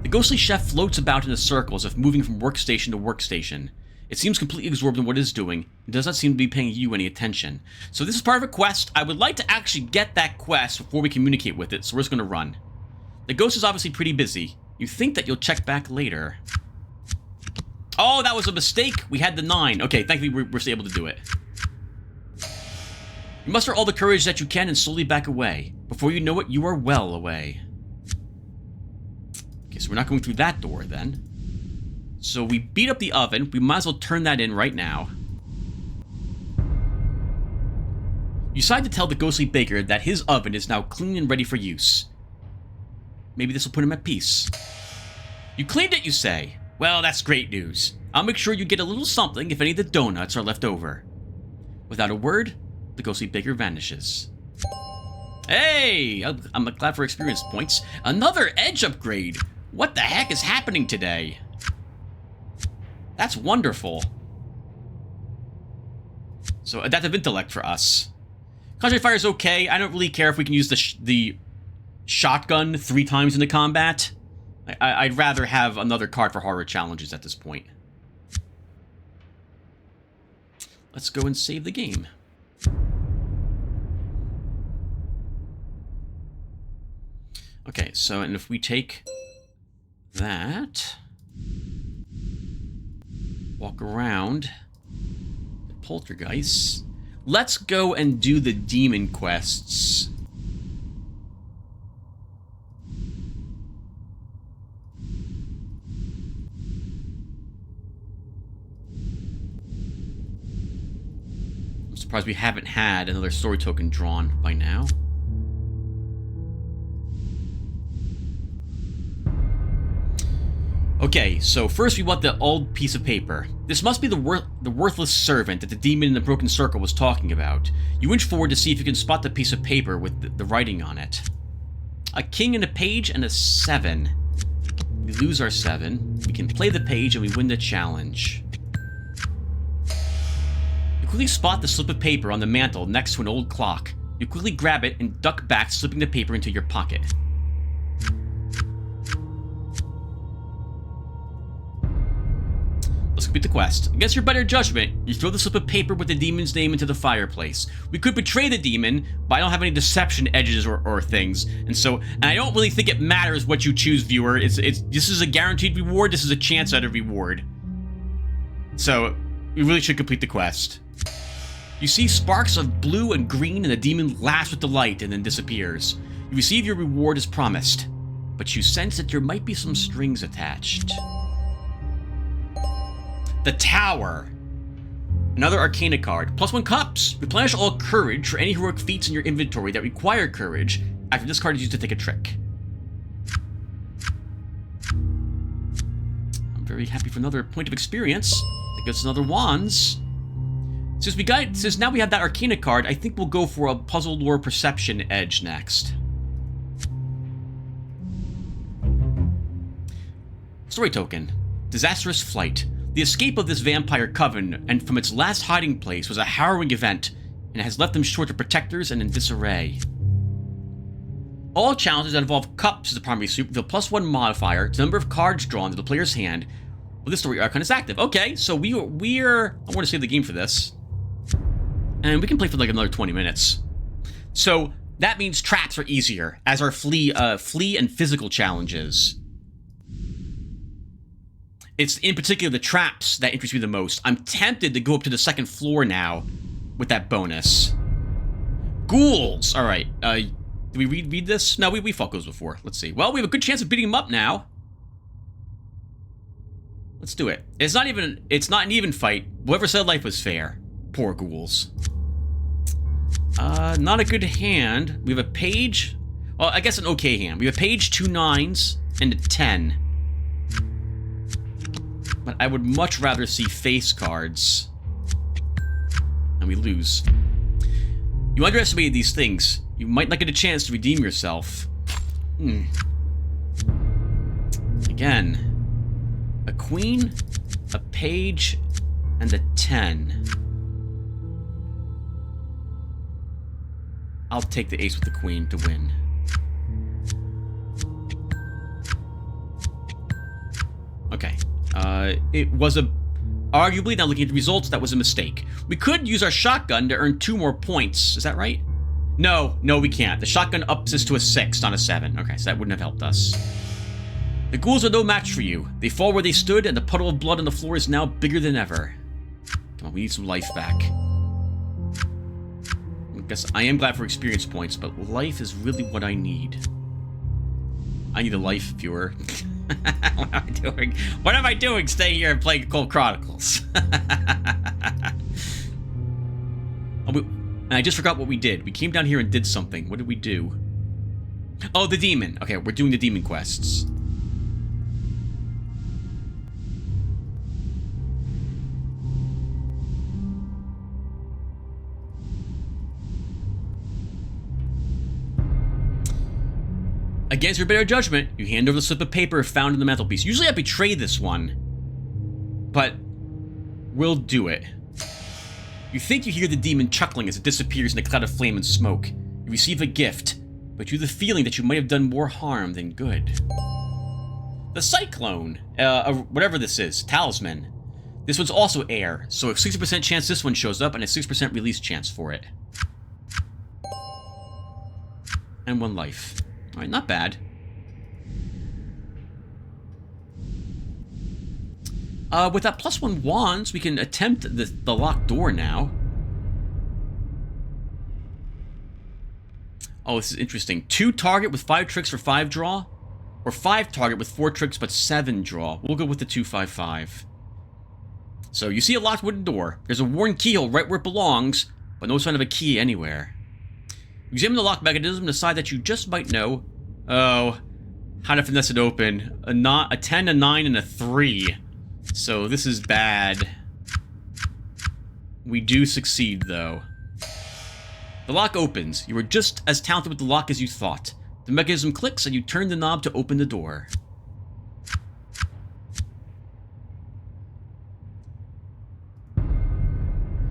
[SPEAKER 1] The ghostly chef floats about in a circle as if moving from workstation to workstation. It seems completely absorbed in what it is doing and does not seem to be paying you any attention. So this is part of a quest. I would like to actually get that quest before we communicate with it, so we're just going to run. The ghost is obviously pretty busy. You think that you'll check back later. Oh, that was a mistake. We had the 9. Okay, thankfully we're still able to do it. You muster all the courage that you can and slowly back away. Before you know it, you are well away. Okay, so we're not going through that door then. So we beat up the oven. We might as well turn that in right now. You decide to tell the ghostly baker that his oven is now clean and ready for use. Maybe this will put him at peace. You cleaned it, you say? Well, that's great news. I'll make sure you get a little something if any of the donuts are left over. Without a word, the ghostly baker vanishes. Hey! I'm glad for experience points. Another edge upgrade! What the heck is happening today? That's wonderful. So, adaptive intellect for us. Concentrate fire is okay. I don't really care if we can use the shotgun 3 times into combat. I'd rather have another card for horror challenges at this point. Let's go and save the game. Okay, so, and if we take that, walk around the poltergeist, let's go and do the demon quests. I'm surprised we haven't had another story token drawn by now. Okay, so first we want the old piece of paper. This must be the worthless servant that the demon in the broken circle was talking about. You inch forward to see if you can spot the piece of paper with the writing on it. A king and a page and a 7. We lose our 7. We can play the page and we win the challenge. You quickly spot the slip of paper on the mantle next to an old clock. You quickly grab it and duck back, slipping the paper into your pocket. Let's complete the quest. Against your better judgment, you throw the slip of paper with the demon's name into the fireplace. We could betray the demon, but I don't have any deception edges or things. And I don't really think it matters what you choose, viewer. This is a guaranteed reward. This is a chance at a reward. So, we really should complete the quest. You see sparks of blue and green, and the demon laughs with delight and then disappears. You receive your reward as promised, but you sense that there might be some strings attached. The Tower. Another Arcana card. +1 cups. Replenish all courage for any heroic feats in your inventory that require courage after this card is used to take a trick. I'm very happy for another point of experience. That gives us another wands. Since now we have that Arcana card, I think we'll go for a puzzle lore perception edge next. Story token. Disastrous flight. The escape of this vampire coven and from its last hiding place was a harrowing event, and it has left them short of protectors and in disarray. All challenges that involve cups as the primary suit with a +1 modifier to the number of cards drawn to the player's hand. Well, this story arcana is active. Okay, so we're I want to save the game for this, and we can play for like another 20 minutes. So that means traps are easier, as are flee and physical challenges. It's in particular the traps that interest me the most. I'm tempted to go up to the 2nd floor now with that bonus. Ghouls! Alright, did we read this? No, we fought ghouls before. Let's see. Well, we have a good chance of beating them up now. Let's do it. It's not an even fight. Whoever said life was fair. Poor ghouls. Not a good hand. We have a page. Well, I guess an okay hand. We have a page, 2 9s, and a 10. But I would much rather see face cards. And we lose. You underestimated these things. You might not get a chance to redeem yourself. Again. A queen, a page, and a 10. I'll take the ace with the queen to win. Okay. It was arguably, now looking at the results, that was a mistake. We could use our shotgun to earn 2 more points. Is that right? No, we can't. The shotgun ups us to a 6, not a 7. Okay, so that wouldn't have helped us. The ghouls are no match for you. They fall where they stood, and the puddle of blood on the floor is now bigger than ever. Come on, we need some life back. I guess I am glad for experience points, but life is really what I need. I need a life, viewer. What am I doing? What am I doing staying here and playing Occult Chronicles? And I just forgot what we did. We came down here and did something. What did we do? Oh, the demon. Okay, we're doing the demon quests. Against your better judgment, you hand over the slip of paper found in the mantelpiece. Usually I betray this one, but we'll do it. You think you hear the demon chuckling as it disappears in a cloud of flame and smoke. You receive a gift, but you have the feeling that you might have done more harm than good. The Cyclone, whatever this is, Talisman. This one's also air, so a 60% chance this one shows up and a 6% release chance for it. And 1 life. Alright, not bad. With that +1 wands, we can attempt the locked door now. Oh, this is interesting. 2 target with 5 tricks for 5 draw, or 5 target with 4 tricks but 7 draw. We'll go with the 2-5-5. So you see a locked wooden door. There's a worn keyhole right where it belongs, but no sign of a key anywhere. Examine the lock mechanism and decide that you just might know, oh, how to finesse it open. A 10, a 9, and a 3. So this is bad. We do succeed, though. The lock opens. You are just as talented with the lock as you thought. The mechanism clicks and you turn the knob to open the door.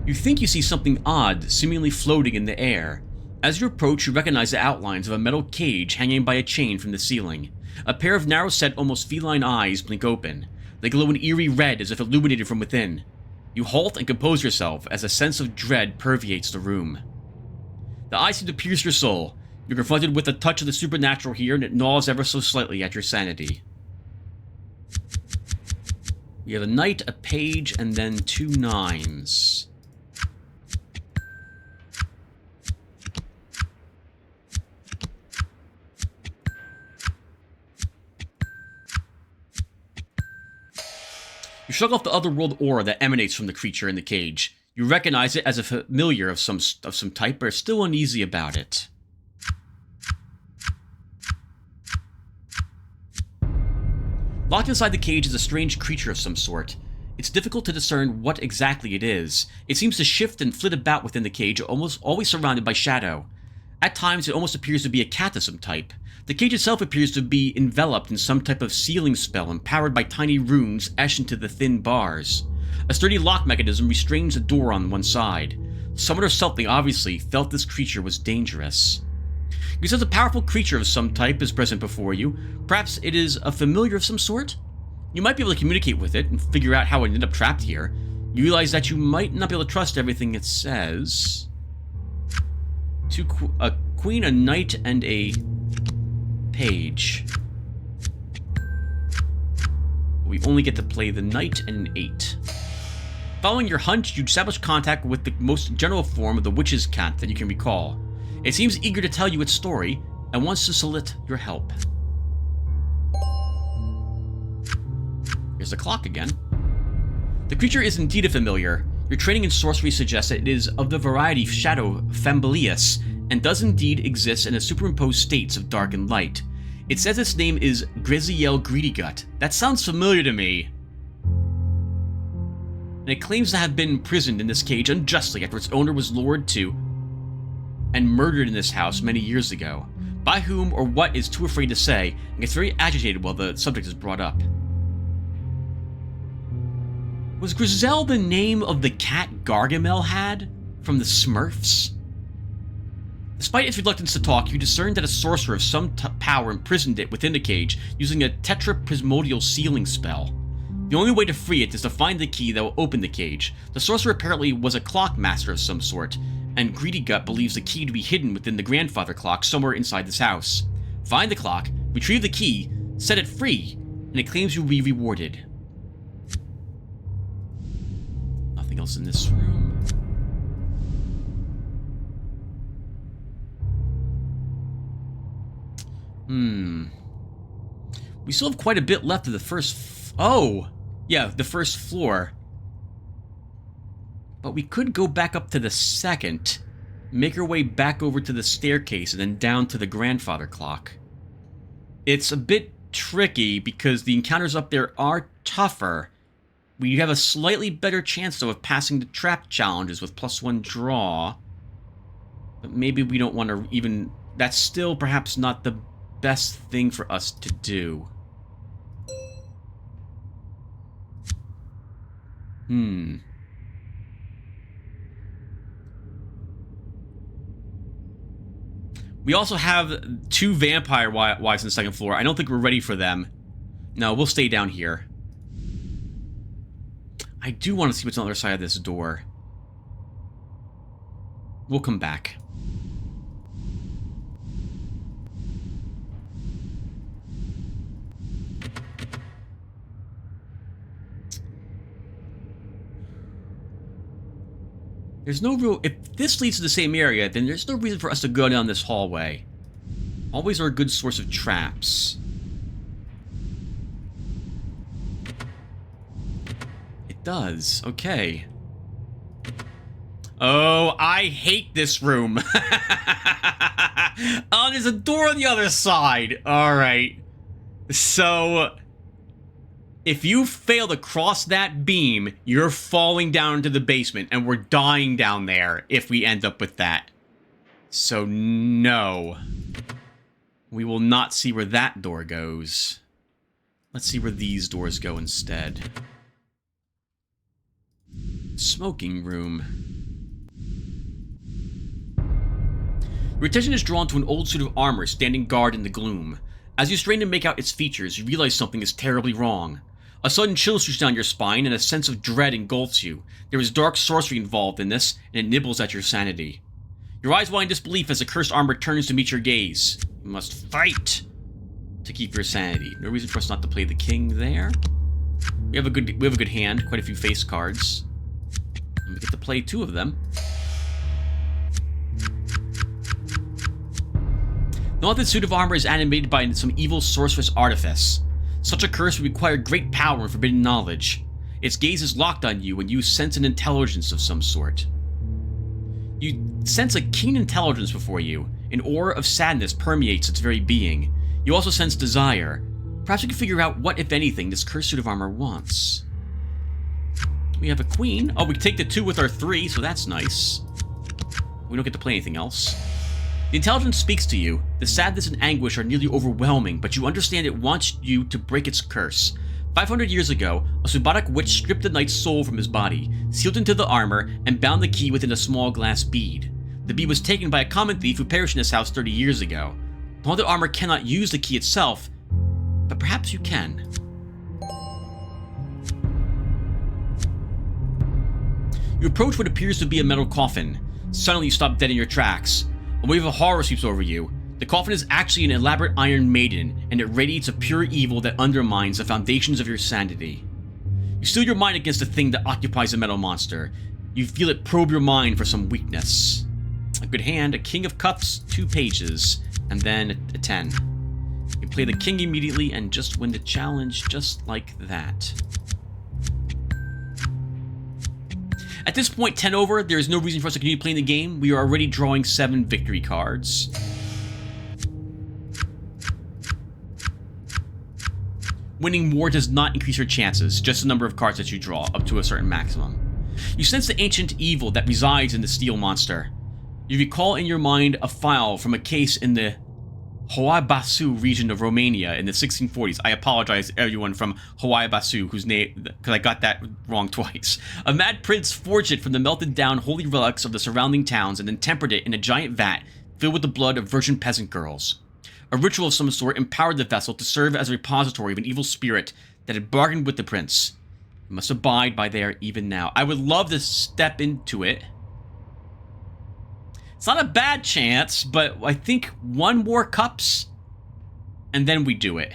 [SPEAKER 1] You think you see something odd, seemingly floating in the air. As you approach, you recognize the outlines of a metal cage hanging by a chain from the ceiling. A pair of narrow-set, almost feline eyes blink open. They glow an eerie red as if illuminated from within. You halt and compose yourself as a sense of dread permeates the room. The eyes seem to pierce your soul. You're confronted with a touch of the supernatural here, and it gnaws ever so slightly at your sanity. We have a knight, a page, and then 2 9s. You shrug off the otherworld aura that emanates from the creature in the cage. You recognize it as a familiar of some type, but are still uneasy about it. Locked inside the cage is a strange creature of some sort. It's difficult to discern what exactly it is. It seems to shift and flit about within the cage, almost always surrounded by shadow. At times, it almost appears to be a cat of some type. The cage itself appears to be enveloped in some type of sealing spell empowered by tiny runes etched into the thin bars. A sturdy lock mechanism restrains the door on one side. Someone or something obviously felt this creature was dangerous. You sense a powerful creature of some type is present before you. Perhaps it is a familiar of some sort? You might be able to communicate with it and figure out how it ended up trapped here. You realize that you might not be able to trust everything it says. A queen, a knight, and a page. We only get to play the knight and an 8. Following your hunch, you establish contact with the most general form of the witch's cat that you can recall. It seems eager to tell you its story and wants to solicit your help. Here's the clock again. The creature is indeed a familiar. Your training in sorcery suggests that it is of the variety Shadow Fambalius and does indeed exist in a superimposed states of dark and light. It says its name is Griziel Greedygut. That sounds familiar to me. And it claims to have been imprisoned in this cage unjustly after its owner was lured to and murdered in this house many years ago. By whom or what is too afraid to say, and gets very agitated while the subject is brought up. Was Grizel the name of the cat Gargamel had from the Smurfs? Despite its reluctance to talk, you discern that a sorcerer of some power imprisoned it within the cage using a tetraprismodial sealing spell. The only way to free it is to find the key that will open the cage. The sorcerer apparently was a clock master of some sort, and Greedygut believes the key to be hidden within the grandfather clock somewhere inside this house. Find the clock, retrieve the key, set it free, and it claims you will be rewarded. Nothing else in this room. We still have quite a bit left of the first... the first floor. But we could go back up to the second, make our way back over to the staircase, and then down to the grandfather clock. It's a bit tricky because the encounters up there are tougher. We have a slightly better chance, though, of passing the trap challenges with +1 draw. But maybe we don't want to even... That's still perhaps not the best thing for us to do. We also have 2 vampire wives on the 2nd floor. I don't think we're ready for them. No, we'll stay down here. I do want to see what's on the other side of this door. We'll come back. There's no real... If this leads to the same area, then there's no reason for us to go down this hallway. Hallways are a good source of traps. It does. Okay. Oh, I hate this room. Oh, there's a door on the other side. Alright. So... if you fail to cross that beam, you're falling down into the basement, and we're dying down there if we end up with that. So, no. We will not see where that door goes. Let's see where these doors go instead. Smoking room. Your attention is drawn to an old suit of armor standing guard in the gloom. As you strain to make out its features, you realize something is terribly wrong. A sudden chill shoots down your spine, and a sense of dread engulfs you. There is dark sorcery involved in this, and it nibbles at your sanity. Your eyes wide in disbelief as the cursed armor turns to meet your gaze. You must fight to keep your sanity. No reason for us not to play the king there. We have a good hand, quite a few face cards. And we get to play 2 of them. The haunted suit of armor is animated by some evil sorceress artifice. Such a curse would require great power and forbidden knowledge. Its gaze is locked on you, and you sense an intelligence of some sort. You sense a keen intelligence before you. An aura of sadness permeates its very being. You also sense desire. Perhaps you can figure out what, if anything, this cursed suit of armor wants. We have a queen. Oh, we take the 2 with our 3, so that's nice. We don't get to play anything else. The intelligence speaks to you. The sadness and anguish are nearly overwhelming, but you understand it wants you to break its curse. 500 years ago, a Subatic witch stripped the knight's soul from his body, sealed into the armor, and bound the key within a small glass bead. The bead was taken by a common thief who perished in this house 30 years ago. The haunted armor cannot use the key itself, but perhaps you can. You approach what appears to be a metal coffin. Suddenly you stop dead in your tracks. A wave of horror sweeps over you. The coffin is actually an elaborate iron maiden, and it radiates a pure evil that undermines the foundations of your sanity. You steel your mind against the thing that occupies the metal monster. You feel it probe your mind for some weakness. A good hand, a king of cups, 2 pages, and then a 10. You play the king immediately and just win the challenge just like that. At this point, 10 over, there is no reason for us to continue playing the game. We are already drawing 7 victory cards. Winning more does not increase your chances, just the number of cards that you draw, up to a certain maximum. You sense the ancient evil that resides in the steel monster. You recall in your mind a file from a case in the Hawaii-Basu region of Romania in the 1640s. I apologize to everyone from Hawaii-Basu, whose name, because I got that wrong twice. A mad prince forged it from the melted down holy relics of the surrounding towns and then tempered it in a giant vat filled with the blood of virgin peasant girls. A ritual of some sort empowered the vessel to serve as a repository of an evil spirit that had bargained with the prince. You must abide by there even now. I would love to step into it. It's not a bad chance, but I think 1 more cups, and then we do it.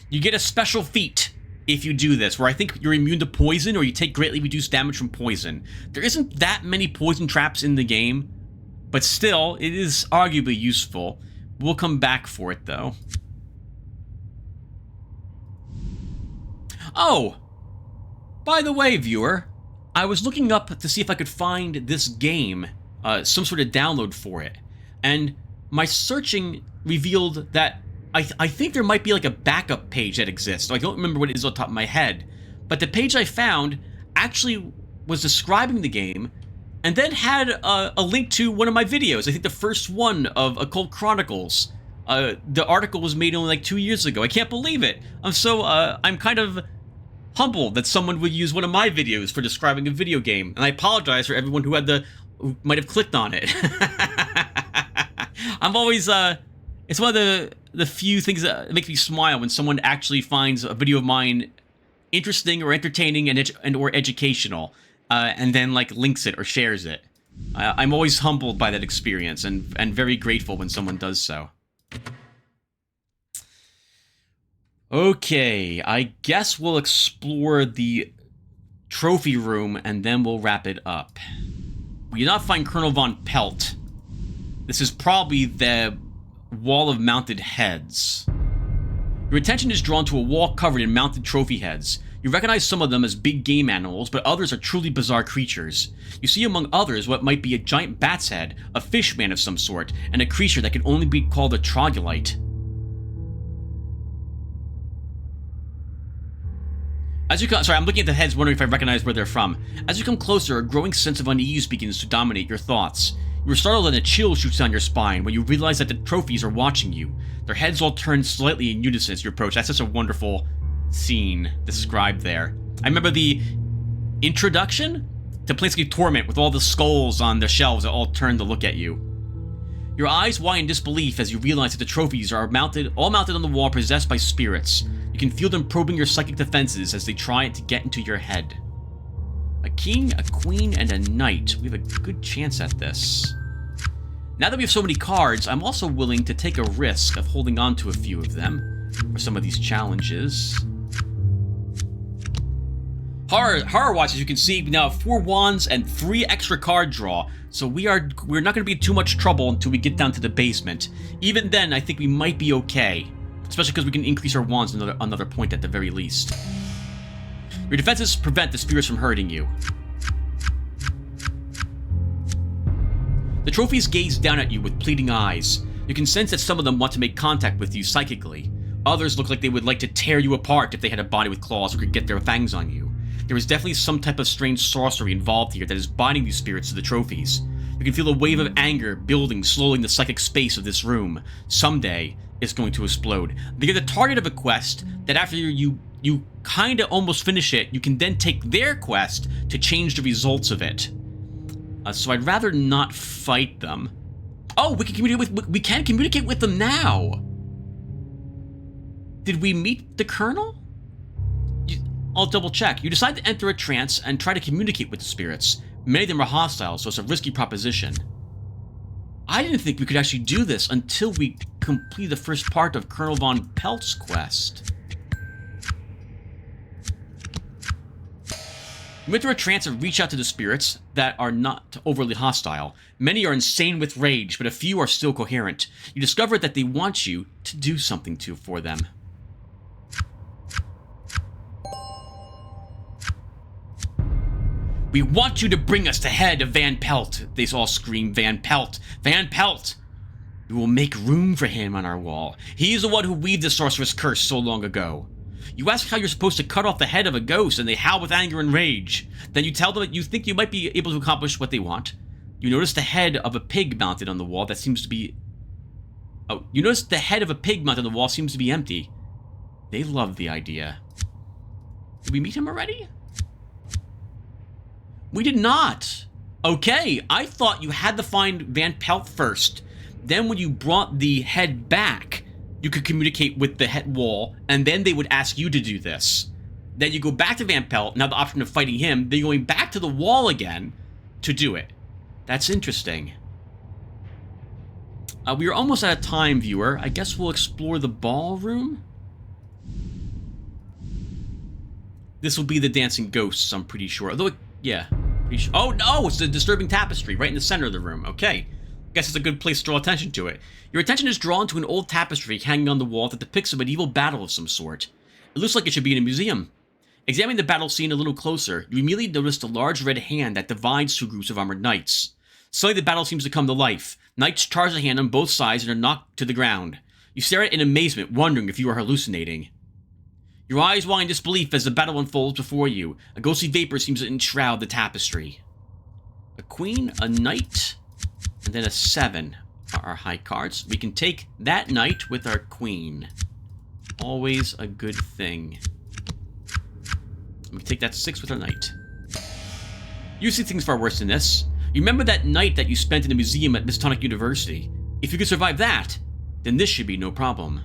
[SPEAKER 1] You get a special feat if you do this, where I think you're immune to poison, or you take greatly reduced damage from poison. There isn't that many poison traps in the game, but still, it is arguably useful. We'll come back for it, though. Oh! By the way, viewer, I was looking up to see if I could find this game, some sort of download for it. And my searching revealed that I think there might be like a backup page that exists. So I don't remember what it is on top of my head, but the page I found actually was describing the game and then had a link to one of my videos. I think the first one of Occult Chronicles. The article was made only like 2 years ago. I can't believe it. I'm kind of humbled that someone would use one of my videos for describing a video game, and I apologize for everyone who might have clicked on it. I'm always it's one of the few things that make me smile when someone actually finds a video of mine interesting or entertaining and or educational, and then like links it or shares it. I'm always humbled by that experience and very grateful when someone does so. Okay, I guess we'll explore the trophy room and then we'll wrap it up. We did not find Colonel Von Pelt. This is probably the wall of mounted heads. Your attention is drawn to a wall covered in mounted trophy heads. You recognize some of them as big game animals, but others are truly bizarre creatures. You see among others what might be a giant bat's head, a fish man of some sort, and a creature that can only be called a troglodyte. I'm looking at the heads, wondering if I recognize where they're from. As you come closer, a growing sense of unease begins to dominate your thoughts. You are startled and a chill shoots down your spine when you realize that the trophies are watching you. Their heads all turn slightly in unison as you approach. That's such a wonderful scene described there. I remember the introduction to Planescape Torment with all the skulls on the shelves that all turn to look at you. Your eyes widen in disbelief as you realize that the trophies are all mounted on the wall, possessed by spirits. You can feel them probing your psychic defenses as they try to get into your head. A king, a queen, and a knight. We have a good chance at this. Now that we have so many cards, I'm also willing to take a risk of holding on to a few of them for some of these challenges. Horror Watch, as you can see, we now have 4 wands and 3 extra card draw, so we're not going to be in too much trouble until we get down to the basement. Even then, I think we might be okay, especially because we can increase our wands another point at the very least. Your defenses prevent the spirits from hurting you. The trophies gaze down at you with pleading eyes. You can sense that some of them want to make contact with you psychically. Others look like they would like to tear you apart if they had a body with claws or could get their fangs on you. There is definitely some type of strange sorcery involved here that is binding these spirits to the trophies. You can feel a wave of anger building slowly in the psychic space of this room. Someday, it's going to explode. You're the target of a quest that after you kinda almost finish it, you can then take their quest to change the results of it. So I'd rather not fight them. Oh, we can communicate with them now! Did we meet the Colonel? I'll double check. You decide to enter a trance and try to communicate with the spirits. Many of them are hostile, so it's a risky proposition. I didn't think we could actually do this until we complete the first part of Colonel Von Pelt's quest. You enter a trance and reach out to the spirits that are not overly hostile. Many are insane with rage, but a few are still coherent. You discover that they want you to do something for them. We want you to bring us the head of Van Pelt. They all scream, Van Pelt! Van Pelt! We will make room for him on our wall. He is the one who weaved the sorceress curse so long ago. You ask how you're supposed to cut off the head of a ghost, and they howl with anger and rage. Then you tell them that you think you might be able to accomplish what they want. You notice the head of a pig mounted on the wall that seems to be... Oh, you notice the head of a pig mounted on the wall seems to be empty. They love the idea. Did we meet him already? We did not. Okay, I thought you had to find Van Pelt first. Then when you brought the head back, you could communicate with the head wall, and then they would ask you to do this. Then you go back to Van Pelt, now the option of fighting him, then you're going back to the wall again to do it. That's interesting. We are almost out of time, viewer. I guess we'll explore the ballroom. This will be the dancing ghosts, I'm pretty sure. Although, yeah. Pretty sure. Oh, no! It's the disturbing tapestry right in the center of the room. Okay. Guess it's a good place to draw attention to it. Your attention is drawn to an old tapestry hanging on the wall that depicts a medieval battle of some sort. It looks like it should be in a museum. Examining the battle scene a little closer, you immediately notice the large red hand that divides two groups of armored knights. Suddenly the battle seems to come to life. Knights charge the hand on both sides and are knocked to the ground. You stare at it in amazement, wondering if you are hallucinating. Your eyes wide in disbelief as the battle unfolds before you. A ghostly vapor seems to enshroud the tapestry. A queen, a knight, and then a 7 are our high cards. We can take that knight with our queen. Always a good thing. We can take that 6 with our knight. You see things far worse than this. You remember that night that you spent in the museum at Mistonic University. If you could survive that, then this should be no problem.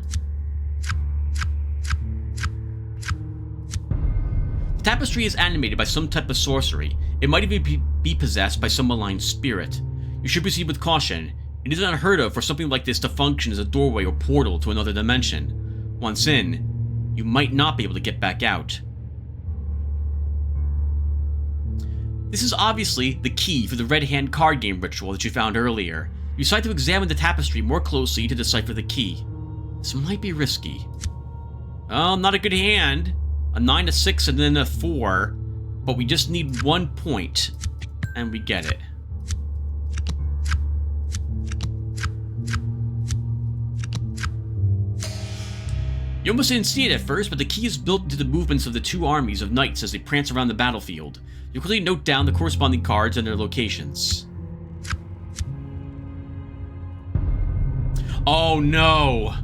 [SPEAKER 1] The tapestry is animated by some type of sorcery. It might even be possessed by some malign spirit. You should proceed with caution. It is unheard of for something like this to function as a doorway or portal to another dimension. Once in, you might not be able to get back out. This is obviously the key for the red hand card game ritual that you found earlier. You decide to examine the tapestry more closely to decipher the key. This might be risky. Oh, not a good hand. A 9, a 6, and then a 4. But we just need 1 point. And we get it. You almost didn't see it at first, but the key is built into the movements of the 2 armies of knights as they prance around the battlefield. You quickly note down the corresponding cards and their locations. Oh no!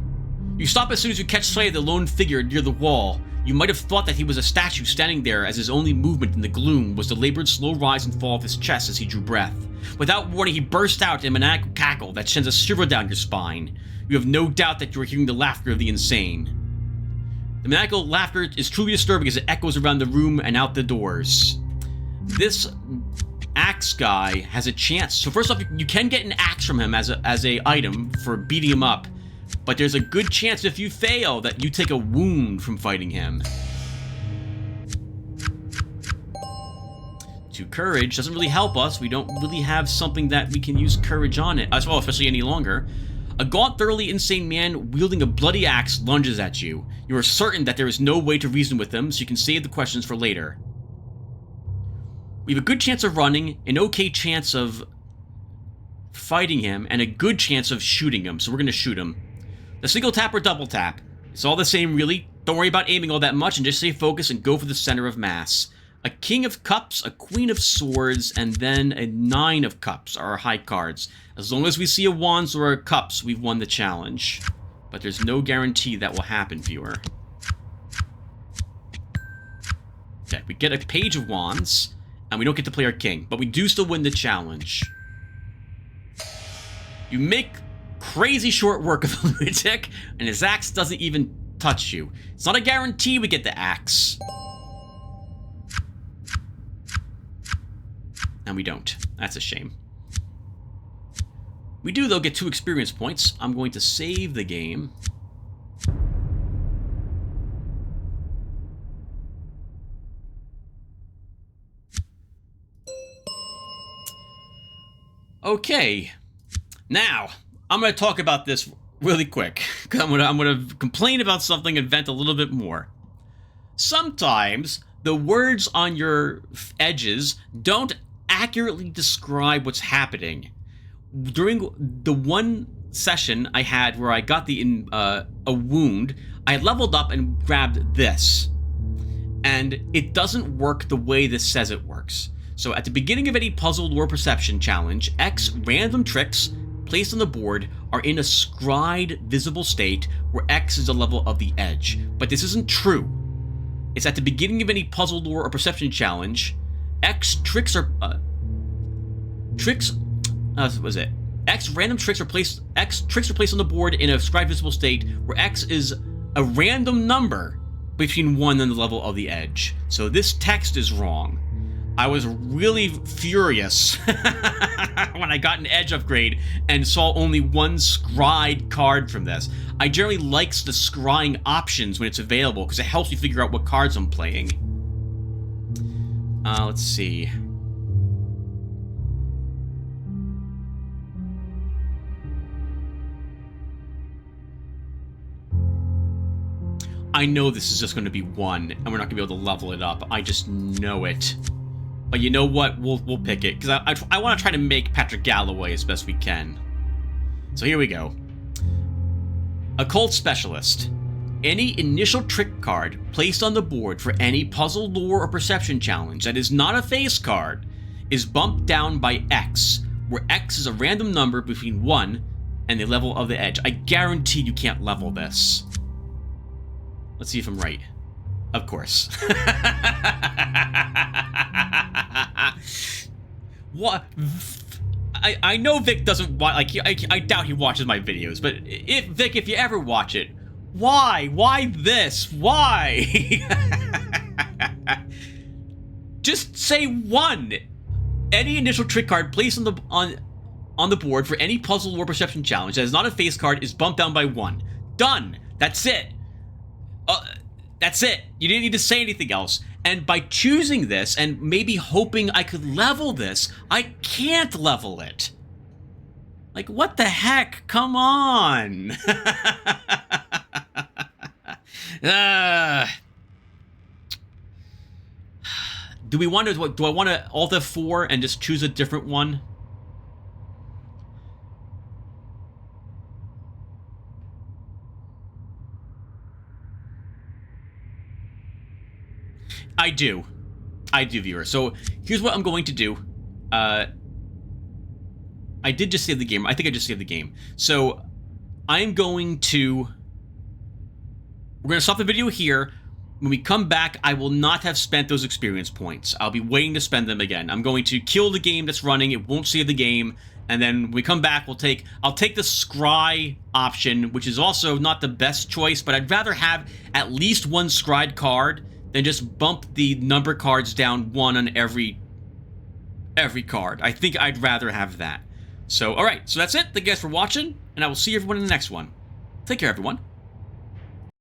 [SPEAKER 1] You stop as soon as you catch sight of the lone figure near the wall. You might have thought that he was a statue standing there, as his only movement in the gloom was the labored slow rise and fall of his chest as he drew breath. Without warning, he burst out in a maniacal cackle that sends a shiver down your spine. You have no doubt that you are hearing the laughter of the insane. The maniacal laughter is truly disturbing as it echoes around the room and out the doors. This axe guy has a chance. So first off, you can get an axe from him as a item for beating him up, but there's a good chance if you fail that you take a wound from fighting him. 2 courage doesn't really help us. We don't really have something that we can use courage on it, as well, especially any longer. A gaunt, thoroughly insane man wielding a bloody axe lunges at you. You are certain that there is no way to reason with him, so you can save the questions for later. We have a good chance of running, an okay chance of fighting him, and a good chance of shooting him, so we're going to shoot him. The single tap or double tap. It's all the same, really. Don't worry about aiming all that much and just stay focused and go for the center of mass. A king of cups, a queen of swords, and then a 9 of cups are our high cards. As long as we see a wands or a cups, we've won the challenge. But there's no guarantee that will happen, viewer. Okay, we get a page of wands, and we don't get to play our king, but we do still win the challenge. You make crazy short work of the lunatic, and his axe doesn't even touch you. It's not a guarantee we get the axe. And we don't. That's a shame. We do, though, get 2 experience points. I'm going to save the game. Okay. Now, I'm going to talk about this really quick. I'm going to complain about something and vent a little bit more. Sometimes the words on your edges don't accurately describe what's happening. During the one session I had where I got a wound, I leveled up and grabbed this. And it doesn't work the way this says it works. So at the beginning of any puzzle or perception challenge, X random tricks placed on the board are in a scryed visible state where X is the level of the edge. But this isn't true. It's at the beginning of any puzzle lore or perception challenge, X tricks are X random tricks are placed on the board in a scribed visible state where X is a random number between 1 and the level of the edge. So this text is wrong. I was really furious when I got an edge upgrade and saw only 1 scryed card from this. I generally like the scrying options when it's available because it helps me figure out what cards I'm playing. Let's see. I know this is just going to be 1, and we're not going to be able to level it up. I just know it. But you know what? We'll pick it, because I want to try to make Patrick Galloway as best we can. So here we go. Occult Specialist. Any initial trick card placed on the board for any puzzle, lore, or perception challenge that is not a face card is bumped down by X, where X is a random number between 1 and the level of the edge. I guarantee you can't level this. Let's see if I'm right. Of course. What? I know Vic doesn't watch, like, I doubt he watches my videos, but Vic, if you ever watch it, why? Why this? Why? Just say 1. Any initial trick card placed on the board for any puzzle or perception challenge that is not a face card is bumped down by 1. Done. That's it. That's it. You didn't need to say anything else. And by choosing this and maybe hoping I could level this, I can't level it. Like, what the heck? Come on. Do I want to alt F4 and just choose a different one? I do, viewer. So here's what I'm going to do. I did just save the game. I think I just saved the game. So I'm going to... We're going to stop the video here. When we come back, I will not have spent those experience points. I'll be waiting to spend them again. I'm going to kill the game that's running. It won't save the game. And then when we come back, I'll take the scry option, which is also not the best choice, but I'd rather have at least 1 scryed card than just bump the number cards down 1 on every card. I think I'd rather have that. So, alright, so that's it. Thank you guys for watching, and I will see everyone in the next one. Take care, everyone.